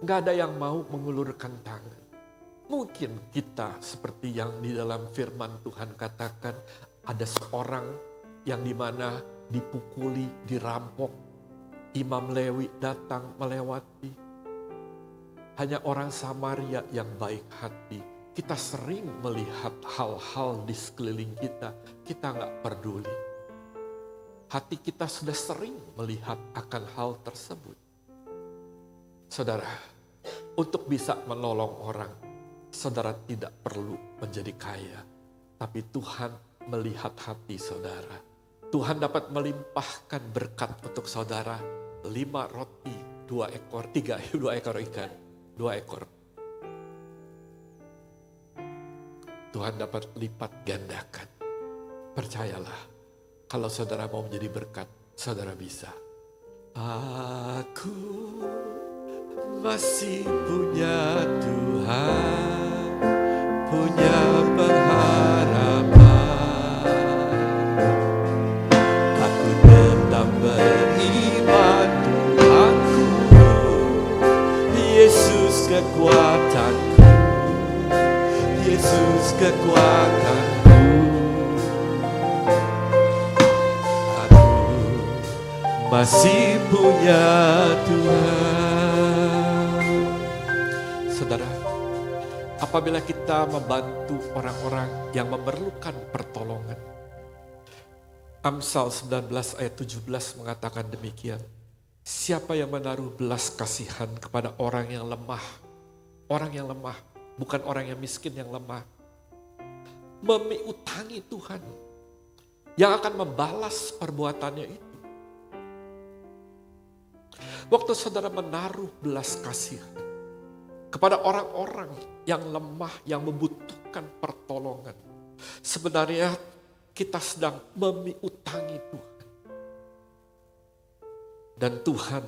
Gak ada yang mau mengulurkan tangan. Mungkin kita seperti yang di dalam firman Tuhan katakan, ada seorang yang dimana dipukuli, dirampok. Imam Lewi datang melewati. Hanya orang Samaria yang baik hati. Kita sering melihat hal-hal di sekeliling kita gak peduli. Hati kita sudah sering melihat akan hal tersebut. Saudara, untuk bisa menolong orang, saudara tidak perlu menjadi kaya. Tapi Tuhan melihat hati saudara. Tuhan dapat melimpahkan berkat untuk saudara. 5 roti, 2 ekor ikan, 2 ekor. Tuhan dapat lipat gandakan. Percayalah, kalau saudara mau menjadi berkat, saudara bisa. Aku masih punya Tuhan, punya pengharapan. Aku tetap beriman Tuhanku, Yesus kekuatanku, Yesus kekuatanku. Aku masih punya Tuhan. Saudara, apabila kita membantu orang-orang yang memerlukan pertolongan. Amsal 19 ayat 17 mengatakan demikian. Siapa yang menaruh belas kasihan kepada orang yang lemah. Orang yang lemah, bukan orang yang miskin yang lemah. Memiutangi Tuhan yang akan membalas perbuatannya itu. Waktu saudara menaruh belas kasihan kepada orang-orang yang lemah, yang membutuhkan pertolongan. Sebenarnya kita sedang memiutangi Tuhan. Dan Tuhan,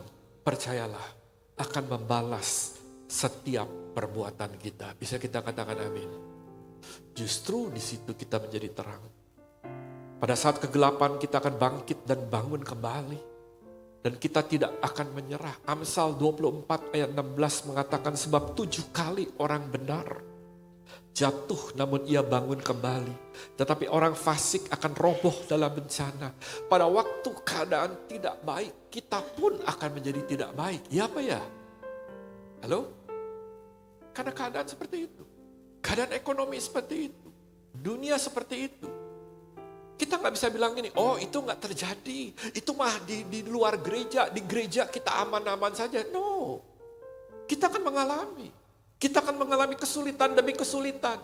percayalah, akan membalas setiap perbuatan kita. Bisa kita katakan amin. Justru di situ kita menjadi terang. Pada saat kegelapan kita akan bangkit dan bangun kembali. Dan kita tidak akan menyerah. Amsal 24 ayat 16 mengatakan sebab 7 kali orang benar jatuh namun ia bangun kembali. Tetapi orang fasik akan roboh dalam bencana. Pada waktu keadaan tidak baik, kita pun akan menjadi tidak baik. Ya apa ya? Halo? Karena keadaan seperti itu. Keadaan ekonomi seperti itu. Dunia seperti itu. Kita nggak bisa bilang gini, oh itu nggak terjadi. Itu mah di luar gereja, di gereja kita aman-aman saja. No, kita akan mengalami. Kita akan mengalami kesulitan demi kesulitan.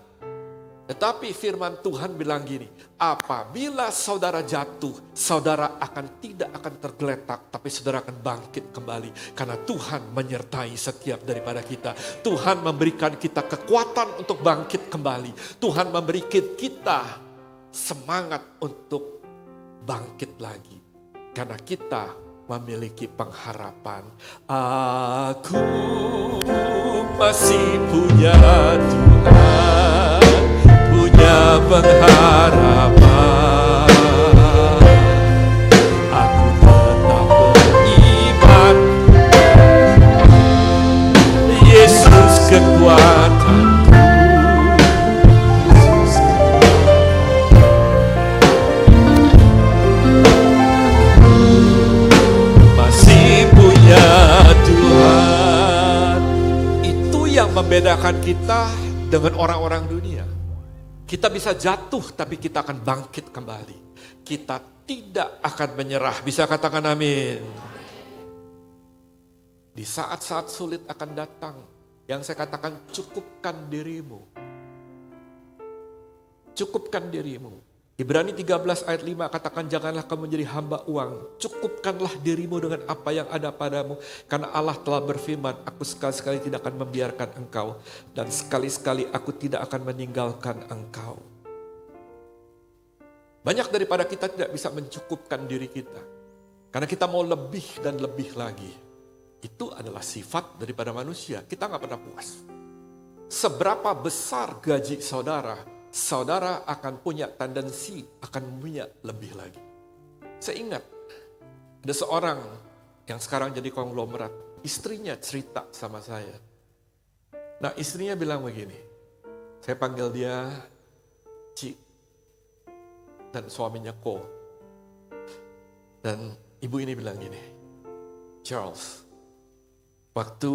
Tetapi firman Tuhan bilang gini, apabila saudara jatuh, saudara tidak akan tergeletak, tapi saudara akan bangkit kembali. Karena Tuhan menyertai setiap daripada kita. Tuhan memberikan kita kekuatan untuk bangkit kembali. Tuhan memberikan kita semangat untuk bangkit lagi. Karena kita memiliki pengharapan. Aku masih punya Tuhan, punya pengharapan. Aku tetap beriman, Yesus kekuatan. Membedakan kita dengan orang-orang dunia. Kita bisa jatuh tapi kita akan bangkit kembali. Kita tidak akan menyerah. Bisa katakan amin. Di saat-saat sulit akan datang. Yang saya katakan cukupkan dirimu. Cukupkan dirimu. Ibrani 13 ayat 5 katakan janganlah kamu menjadi hamba uang. Cukupkanlah dirimu dengan apa yang ada padamu. Karena Allah telah berfirman, aku sekali-sekali tidak akan membiarkan engkau. Dan sekali-sekali aku tidak akan meninggalkan engkau. Banyak daripada kita tidak bisa mencukupkan diri kita. Karena kita mau lebih dan lebih lagi. Itu adalah sifat daripada manusia. Kita gak pernah puas. Seberapa besar gaji saudara, saudara akan punya tendensi, akan punya lebih lagi. Saya ingat, ada seorang yang sekarang jadi konglomerat, istrinya cerita sama saya. Nah istrinya bilang begini, saya panggil dia Ci, dan suaminya Ko. Dan ibu ini bilang gini, Charles, waktu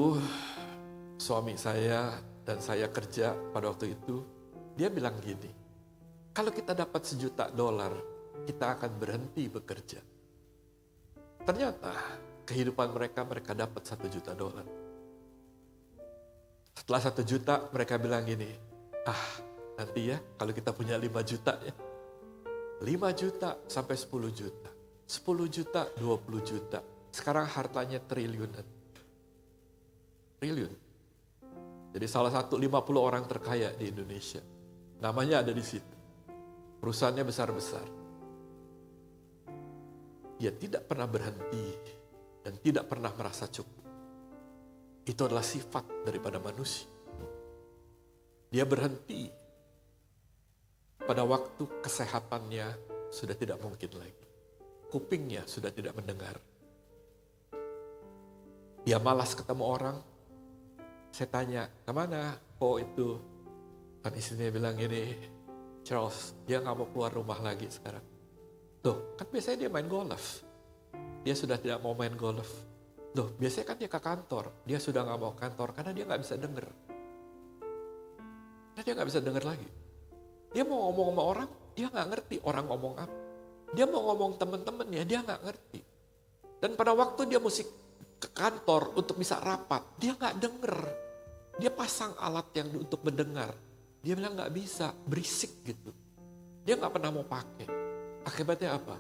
suami saya dan saya kerja pada waktu itu, dia bilang gini, kalau kita dapat $1 juta, kita akan berhenti bekerja. Ternyata kehidupan mereka dapat $1 juta. Setelah 1 juta mereka bilang gini, nanti ya kalau kita punya 5 juta ya. 5 juta sampai 10 juta. 10 juta, 20 juta. Sekarang hartanya triliunan. Triliun. Jadi salah satu 50 orang terkaya di Indonesia. Namanya ada di situ. Perusahaannya besar-besar. Dia tidak pernah berhenti dan tidak pernah merasa cukup. Itu adalah sifat daripada manusia. Dia berhenti pada waktu kesehatannya sudah tidak mungkin lagi. Kupingnya sudah tidak mendengar. Dia malas ketemu orang. Saya tanya, kemana kok itu? Dan istrinya bilang gini, Charles, dia gak mau keluar rumah lagi sekarang. Loh, kan biasanya dia main golf. Dia sudah tidak mau main golf. Loh, biasanya kan dia ke kantor. Dia sudah gak mau kantor karena dia gak bisa denger. Karena dia gak bisa denger lagi. Dia mau ngomong sama orang, dia gak ngerti orang ngomong apa. Dia mau ngomong temen-temennya, dia gak ngerti. Dan pada waktu dia mesti ke kantor untuk bisa rapat, dia gak denger. Dia pasang alat yang untuk mendengar. Dia bilang gak bisa, berisik gitu. Dia gak pernah mau pakai. Akibatnya apa?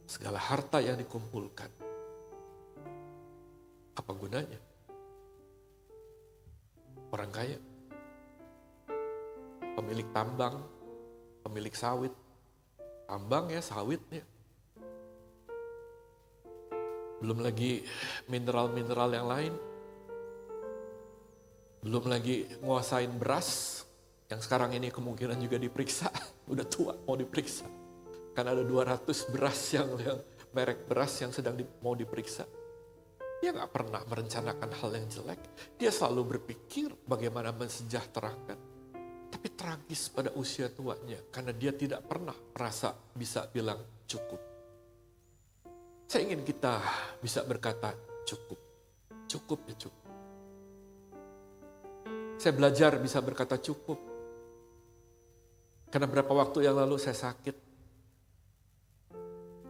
Segala harta yang dikumpulkan Apa gunanya? Orang kaya, pemilik tambang, pemilik sawit, tambang ya, sawit ya. Belum lagi mineral-mineral yang lain. Belum lagi nguasain beras, yang sekarang ini kemungkinan juga diperiksa. Udah tua mau diperiksa. Kan ada 200 beras yang merek beras yang sedang mau diperiksa. Dia gak pernah merencanakan hal yang jelek. Dia selalu berpikir bagaimana mensejahterakan. Tapi tragis pada usia tuanya karena dia tidak pernah merasa bisa bilang cukup. Saya ingin kita bisa berkata cukup. Cukup ya cukup. Saya belajar bisa berkata cukup. Karena berapa waktu yang lalu saya sakit.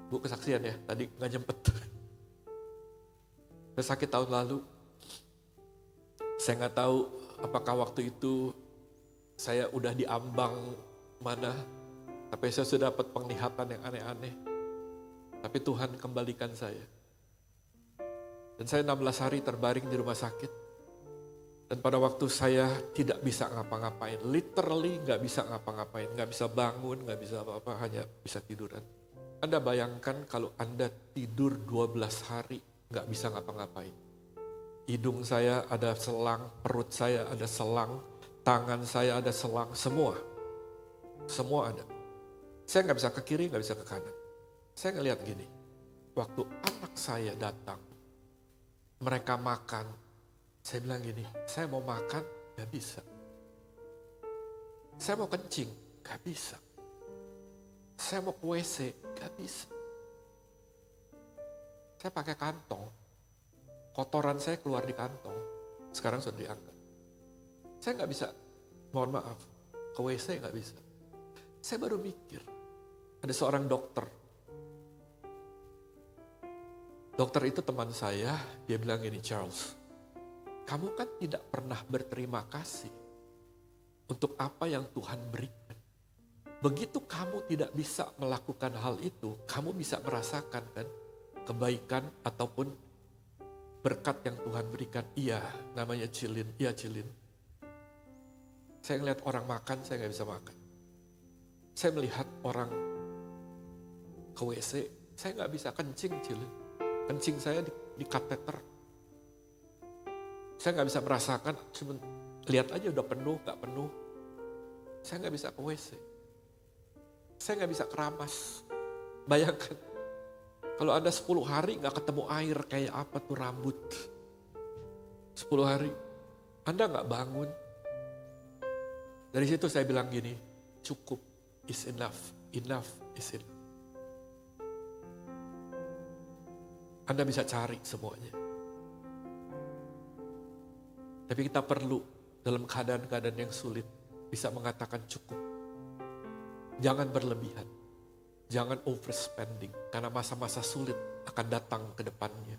Bu, kesaksian ya, tadi gak nyempet. Saya sakit tahun lalu. Saya gak tahu apakah waktu itu saya udah diambang mana. Tapi saya sudah dapat penglihatan yang aneh-aneh. Tapi Tuhan kembalikan saya. Dan saya 16 hari terbaring di rumah sakit. Dan pada waktu saya tidak bisa ngapa-ngapain, literally gak bisa ngapa-ngapain, gak bisa bangun, gak bisa apa-apa, hanya bisa tiduran. Anda bayangkan kalau Anda tidur 12 hari gak bisa ngapa-ngapain. Hidung saya ada selang, perut saya ada selang, tangan saya ada selang, semua. Semua ada. Saya gak bisa ke kiri, gak bisa ke kanan. Saya ngeliat gini, waktu anak saya datang, mereka makan, saya bilang gini, saya mau makan, gak bisa. Saya mau kencing, gak bisa. Saya mau ke WC, gak bisa. Saya pakai kantong, kotoran saya keluar di kantong, sekarang sudah diangkat. Saya gak bisa, mohon maaf, ke WC gak bisa. Saya baru mikir, ada seorang dokter. Dokter itu teman saya, dia bilang gini, Charles, kamu kan tidak pernah berterima kasih untuk apa yang Tuhan berikan. Begitu kamu tidak bisa melakukan hal itu, kamu bisa merasakan kan kebaikan ataupun berkat yang Tuhan berikan. Iya, namanya cilin. Iya cilin. Saya ngeliat orang makan, saya gak bisa makan. Saya melihat orang ke WC, saya gak bisa kencing cilin. Kencing saya di kateter. Saya gak bisa merasakan, cuma lihat aja udah penuh, gak penuh. Saya gak bisa ke WC. Saya gak bisa keramas. Bayangkan, kalau Anda 10 hari gak ketemu air, kayak apa tuh rambut. 10 hari, Anda gak bangun. Dari situ saya bilang gini, cukup is enough, enough is enough. Anda bisa cari semuanya. Tapi kita perlu dalam keadaan-keadaan yang sulit bisa mengatakan cukup. Jangan berlebihan. Jangan overspending. Karena masa-masa sulit akan datang ke depannya.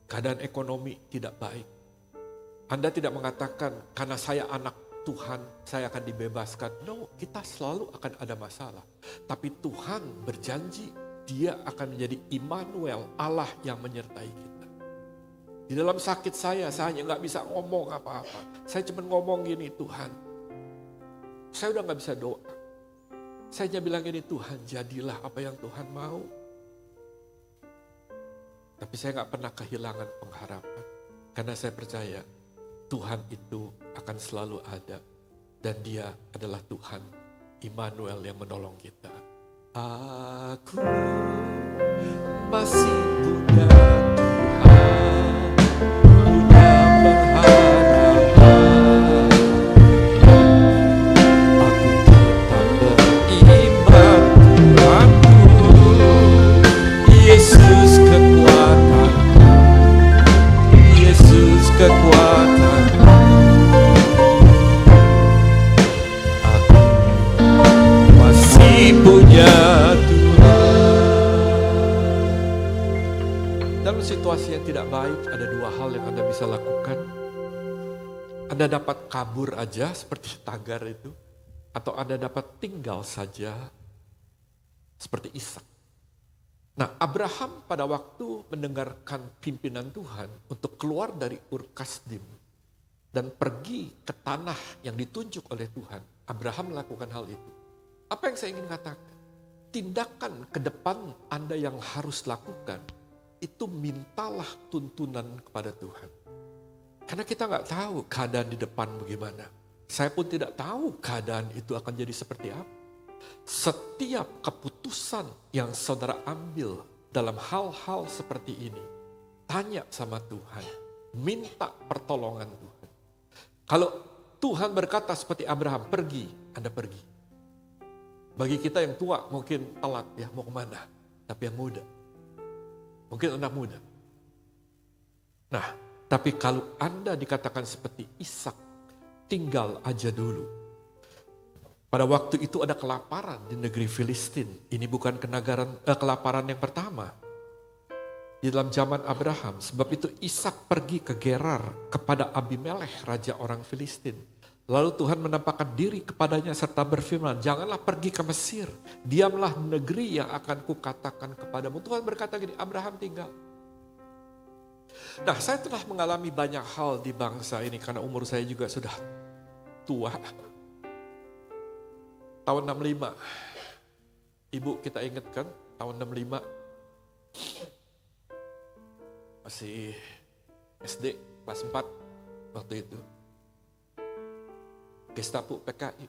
Keadaan ekonomi tidak baik. Anda tidak mengatakan karena saya anak Tuhan saya akan dibebaskan. No, kita selalu akan ada masalah. Tapi Tuhan berjanji Dia akan menjadi Immanuel, Allah yang menyertai kita. Di dalam sakit saya hanya gak bisa ngomong apa-apa. Saya cuma ngomong gini, Tuhan. Saya udah gak bisa doa. Saya hanya bilang gini, Tuhan jadilah apa yang Tuhan mau. Tapi saya gak pernah kehilangan pengharapan. Karena saya percaya Tuhan itu akan selalu ada. Dan Dia adalah Tuhan Immanuel yang menolong kita. Aku masih punya Tuhan, punya pengharapan. Aku tetap beriman Tuhanku, Yesus kekuatanku, Yesus kekuatanku. Aku masih punya situasi yang tidak baik, ada dua hal yang Anda bisa lakukan. Anda dapat kabur aja seperti Tagar itu, atau Anda dapat tinggal saja seperti Ishak. Nah, Abraham pada waktu mendengarkan pimpinan Tuhan untuk keluar dari Ur Kasdim dan pergi ke tanah yang ditunjuk oleh Tuhan, Abraham melakukan hal itu. Apa yang saya ingin katakan? Tindakan ke depan Anda yang harus lakukan, itu mintalah tuntunan kepada Tuhan. Karena kita nggak tahu keadaan di depan bagaimana. Saya pun tidak tahu keadaan itu akan jadi seperti apa. Setiap keputusan yang saudara ambil dalam hal-hal seperti ini, tanya sama Tuhan, minta pertolongan Tuhan. Kalau Tuhan berkata seperti Abraham, pergi, Anda pergi. Bagi kita yang tua mungkin telat ya, mau kemana? Tapi yang muda, mungkin anak muda. Nah, tapi kalau Anda dikatakan seperti Ishak, tinggal aja dulu. Pada waktu itu ada kelaparan di negeri Filistin. Ini bukan kelaparan yang pertama. Di dalam zaman Abraham. Sebab itu Ishak pergi ke Gerar kepada Abimelech, raja orang Filistin. Lalu Tuhan menampakkan diri kepadanya serta berfirman, janganlah pergi ke Mesir. Diamlah di negeri yang akan kukatakan kepadamu. Tuhan berkata gini, Abraham tinggal. Nah, saya telah mengalami banyak hal di bangsa ini karena umur saya juga sudah tua. Tahun 65, Ibu kita ingat kan, tahun 65, masih SD, kelas 4 waktu itu. Gestapo PKI,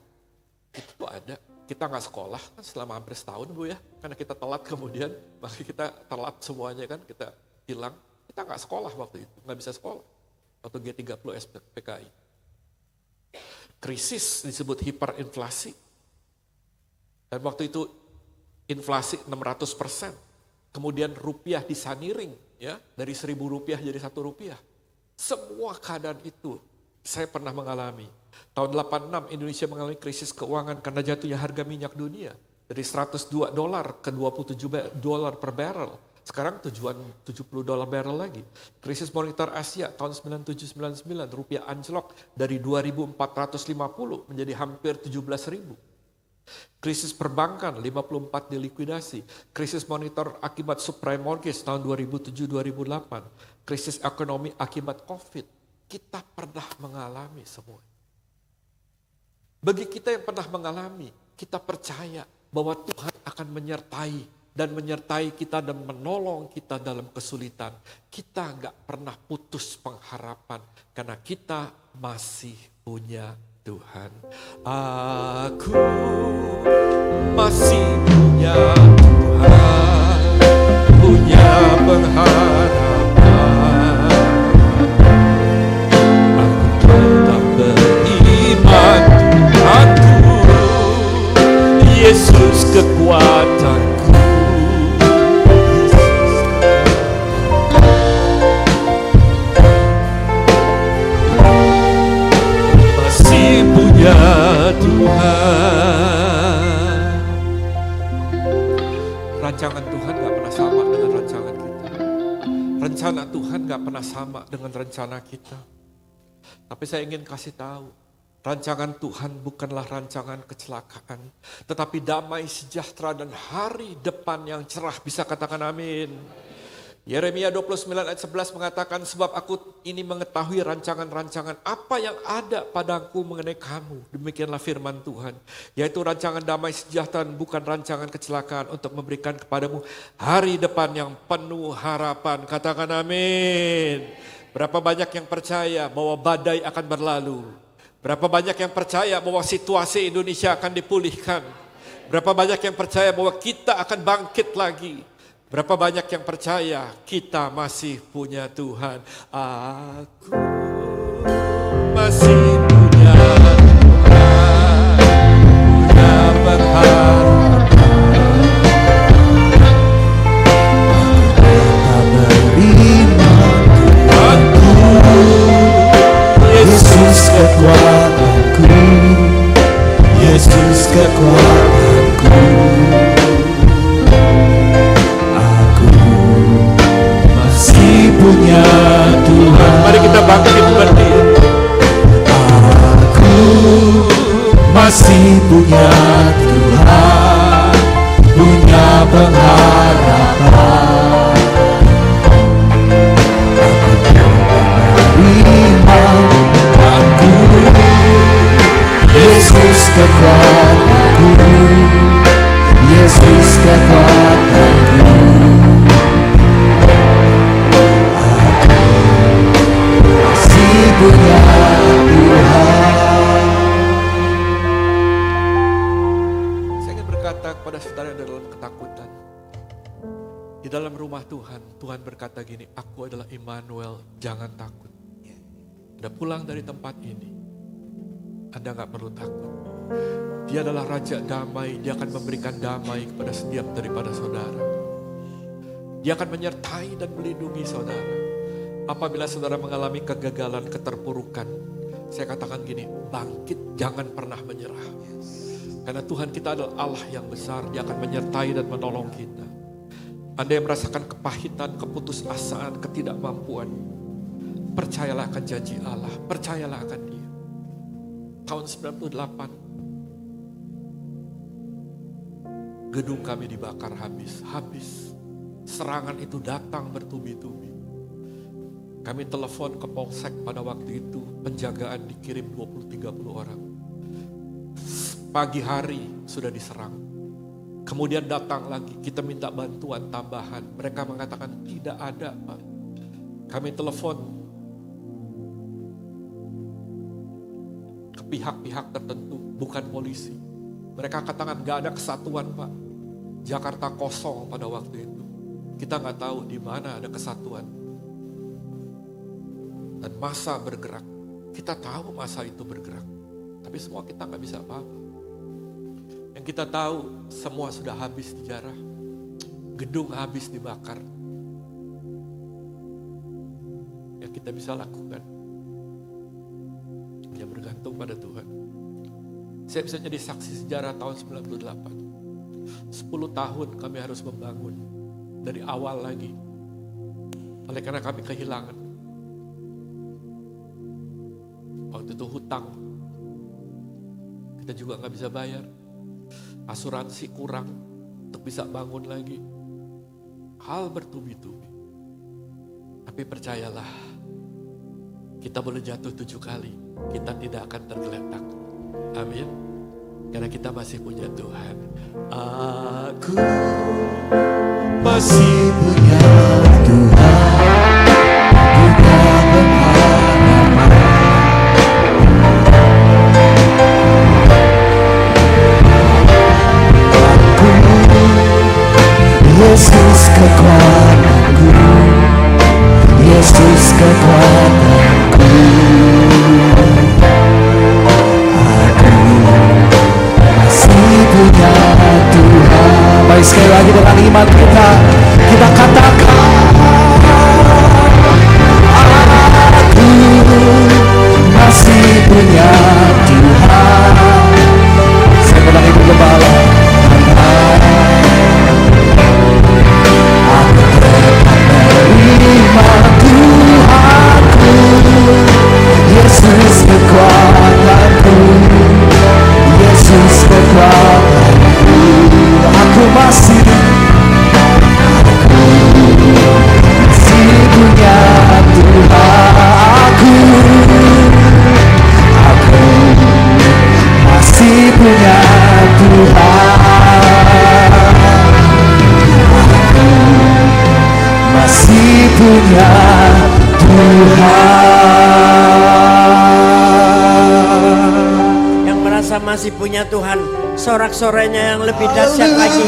itu tuh ada. Kita nggak sekolah kan selama hampir setahun Bu ya, karena kita telat kemudian, makanya kita telat semuanya kan, kita hilang. Kita nggak sekolah waktu itu, nggak bisa sekolah. Waktu G30 PKI. Krisis disebut hiperinflasi. Dan waktu itu inflasi 600%. Kemudian rupiah disaniring ya, dari 1.000 rupiah jadi 1 rupiah. Semua keadaan itu saya pernah mengalami. Tahun 86 Indonesia mengalami krisis keuangan karena jatuhnya harga minyak dunia. Dari $102 ke $27 per barrel. Sekarang tujuan $70 barrel lagi. Krisis moneter Asia tahun 97-99, rupiah anjlok dari 2.450 menjadi hampir 17.000. Krisis perbankan 54 dilikuidasi, krisis monitor akibat subprime mortgage tahun 2007-2008, krisis ekonomi akibat COVID. Kita pernah mengalami semua. Bagi kita yang pernah mengalami, kita percaya bahwa Tuhan akan menyertai kita dan menolong kita dalam kesulitan. Kita nggak pernah putus pengharapan karena kita masih punya Tuhan. Aku masih punya Tuhan, punya pengharapan. Aku tetap beriman, aku Yesus kekuatanku. Ya Tuhan, rancangan Tuhan gak pernah sama dengan rancangan kita. Rencana Tuhan gak pernah sama dengan rencana kita. Tapi saya ingin kasih tahu, rancangan Tuhan bukanlah rancangan kecelakaan, tetapi damai sejahtera dan hari depan yang cerah. Bisa katakan amin. Yeremia 29 ayat 11 mengatakan, sebab aku ini mengetahui rancangan-rancangan apa yang ada padaku mengenai kamu. Demikianlah firman Tuhan. Yaitu rancangan damai sejahtera, bukan rancangan kecelakaan, untuk memberikan kepadamu hari depan yang penuh harapan. Katakan amin. Berapa banyak yang percaya bahwa badai akan berlalu? Berapa banyak yang percaya bahwa situasi Indonesia akan dipulihkan? Berapa banyak yang percaya bahwa kita akan bangkit lagi? Berapa banyak yang percaya kita masih punya Tuhan? Aku masih punya Tuhan, punya pengharapan. Tak beriman, aku Yesus kekuatanku, Yesus kekuatanku. Punya Tuhan. Mari kita bangkit berdiri. saudara yang dalam ketakutan, di dalam rumah Tuhan, Tuhan berkata gini, aku adalah Immanuel, jangan takut. Anda pulang dari tempat ini, Anda gak perlu takut. Dia adalah Raja Damai, Dia akan memberikan damai kepada setiap daripada saudara. Dia akan menyertai dan melindungi saudara. Apabila saudara mengalami kegagalan, keterpurukan, saya katakan gini, bangkit, jangan pernah menyerah. Karena Tuhan kita adalah Allah yang besar, Dia akan menyertai dan menolong kita. Anda yang merasakan kepahitan, keputusasaan, ketidakmampuan, percayalah akan janji Allah, percayalah akan Dia. Tahun 98, gedung kami dibakar habis. Serangan itu datang bertubi-tubi. Kami telepon ke Polsek pada waktu itu, penjagaan dikirim 20-30 orang. Pagi hari sudah diserang. Kemudian datang lagi, kita minta bantuan tambahan. Mereka mengatakan tidak ada, Pak. Kami telepon ke pihak-pihak tertentu, bukan polisi. Mereka katakan gak ada kesatuan, Pak. Jakarta kosong pada waktu itu. Kita gak tahu di mana ada kesatuan. Dan masa bergerak. Kita tahu masa itu bergerak. Tapi semua kita gak bisa apa-apa. Yang kita tahu semua sudah habis dijarah. Gedung habis dibakar. Yang kita bisa lakukan, ya bergantung pada Tuhan. Saya bisa jadi saksi sejarah tahun 98. 10 tahun kami harus membangun. Dari awal lagi. Oleh karena kami kehilangan. Waktu itu hutang. Kita juga gak bisa bayar. Asuransi kurang untuk bisa bangun lagi. Hal bertubi-tubi. Tapi percayalah, kita boleh jatuh 7 kali, kita tidak akan tergeletak. Amin. Karena kita masih punya Tuhan. Aku masih punya Tuhan. Yesus kekuatanku, Yesus kekuatanku. Aku masih punya Tuhan. Mari sekali lagi dengan iman kita katakan, aku masih punya Tuhan. Saya bilang Ibu Gembala, Tuhanku, Yesus kekuatanku, Yesus kekuatanku. Aku masih punya Tuhan. Aku masih punya Tuhan. Masih punya Tuhan. Yang merasa masih punya Tuhan, sorak-sorenya yang lebih dahsyat lagi.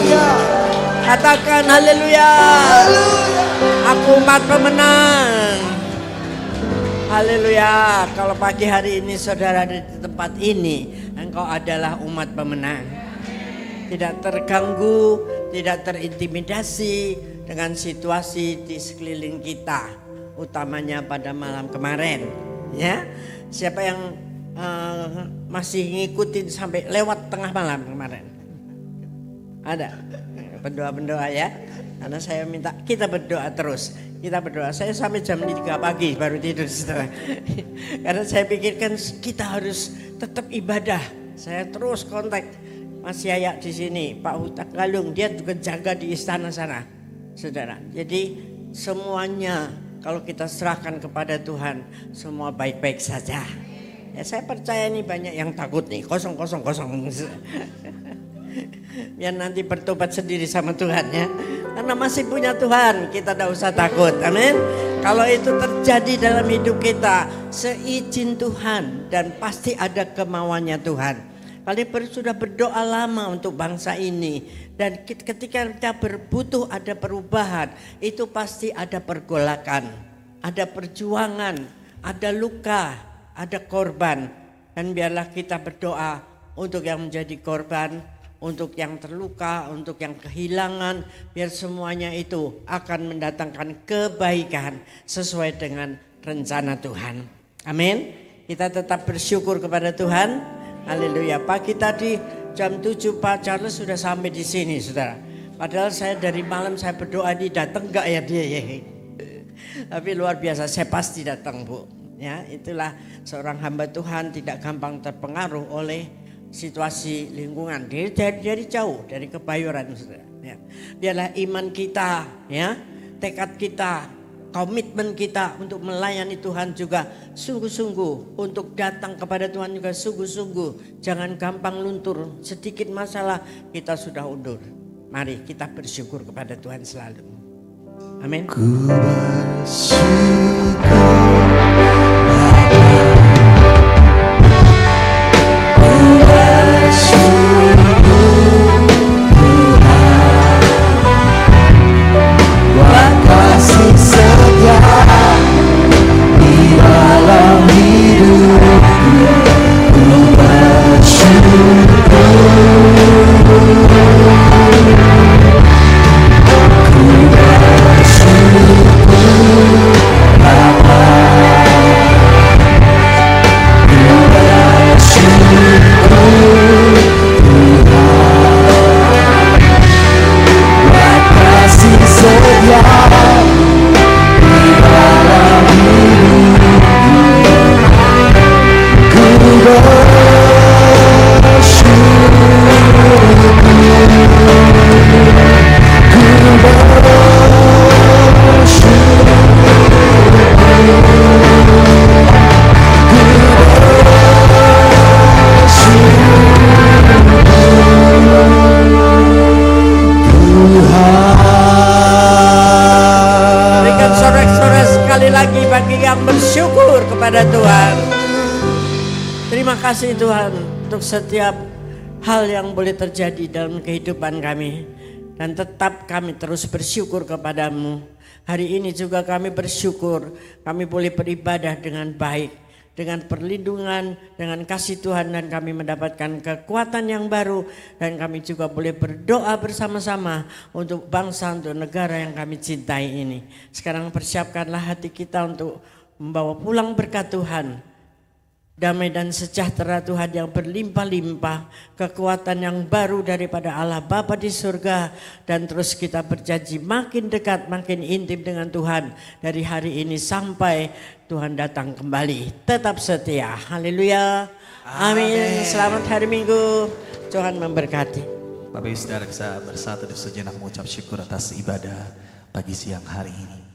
Katakan haleluya. Aku umat pemenang. Haleluya. Kalau pagi hari ini saudara ada di tempat ini, engkau adalah umat pemenang. Tidak terganggu, tidak terintimidasi dengan situasi di sekeliling kita, utamanya pada malam kemarin. Ya, siapa yang masih ngikutin sampai lewat tengah malam kemarin? Ada pendoa-pendoa ya? Karena saya minta kita berdoa terus. Kita berdoa. Saya sampai jam 3 pagi baru tidur setelah. Karena saya pikirkan kita harus tetap ibadah. Saya terus kontak Mas Yaya di sini, Pak Huta Galung, dia juga jaga di istana sana. Saudara, jadi semuanya kalau kita serahkan kepada Tuhan, semua baik-baik saja. Ya saya percaya nih banyak yang takut nih, kosong. Biar nanti bertobat sendiri sama Tuhan ya. Karena masih punya Tuhan, kita tidak usah takut. Amin. Kalau itu terjadi dalam hidup kita, seizin Tuhan dan pasti ada kemauannya Tuhan. Kalian sudah berdoa lama untuk bangsa ini. Dan ketika kita berbutuh ada perubahan, itu pasti ada pergolakan, ada perjuangan, ada luka, ada korban. Dan biarlah kita berdoa untuk yang menjadi korban, untuk yang terluka, untuk yang kehilangan. Biar semuanya itu akan mendatangkan kebaikan sesuai dengan rencana Tuhan. Amin. Kita tetap bersyukur kepada Tuhan. Haleluya. Pagi tadi jam 7 Pak Charles sudah sampai di sini, saudara. Padahal saya dari malam saya berdoa, dia datang enggak ya dia ya. Tapi luar biasa, saya pasti datang, Bu. Ya, itulah seorang hamba Tuhan, tidak gampang terpengaruh oleh situasi lingkungan. Dari jauh, dari Kebayoran, saudara. Ya. Biarlah iman kita, ya, tekad kita, komitmen kita untuk melayani Tuhan juga sungguh-sungguh, untuk datang kepada Tuhan juga sungguh-sungguh. Jangan gampang luntur, sedikit masalah kita sudah undur. Mari kita bersyukur kepada Tuhan selalu. Amin. Ku bersyukur kasih setia di dalam hidupku. Ku bersyukur, ku bersyukur Bapa, ku bersyukur Tuhan, buat kasih setia bersyukur kepada Tuhan. Terima kasih Tuhan untuk setiap hal yang boleh terjadi dalam kehidupan kami. Dan tetap kami terus bersyukur kepadamu. Hari ini juga kami bersyukur kami boleh beribadah dengan baik, dengan perlindungan, dengan kasih Tuhan, dan kami mendapatkan kekuatan yang baru. Dan kami juga boleh berdoa bersama-sama untuk bangsa, untuk negara yang kami cintai ini. Sekarang persiapkanlah hati kita untuk membawa pulang berkat Tuhan, damai dan sejahtera Tuhan yang berlimpah-limpah, kekuatan yang baru daripada Allah Bapa di surga. Dan terus kita berjanji makin dekat, makin intim dengan Tuhan dari hari ini sampai Tuhan datang kembali. Tetap setia. Haleluya. Amin. Selamat hari Minggu. Tuhan memberkati. Bapak Ibu Saudara, kita bersatu di sejenak mengucap syukur atas ibadah pagi siang hari ini.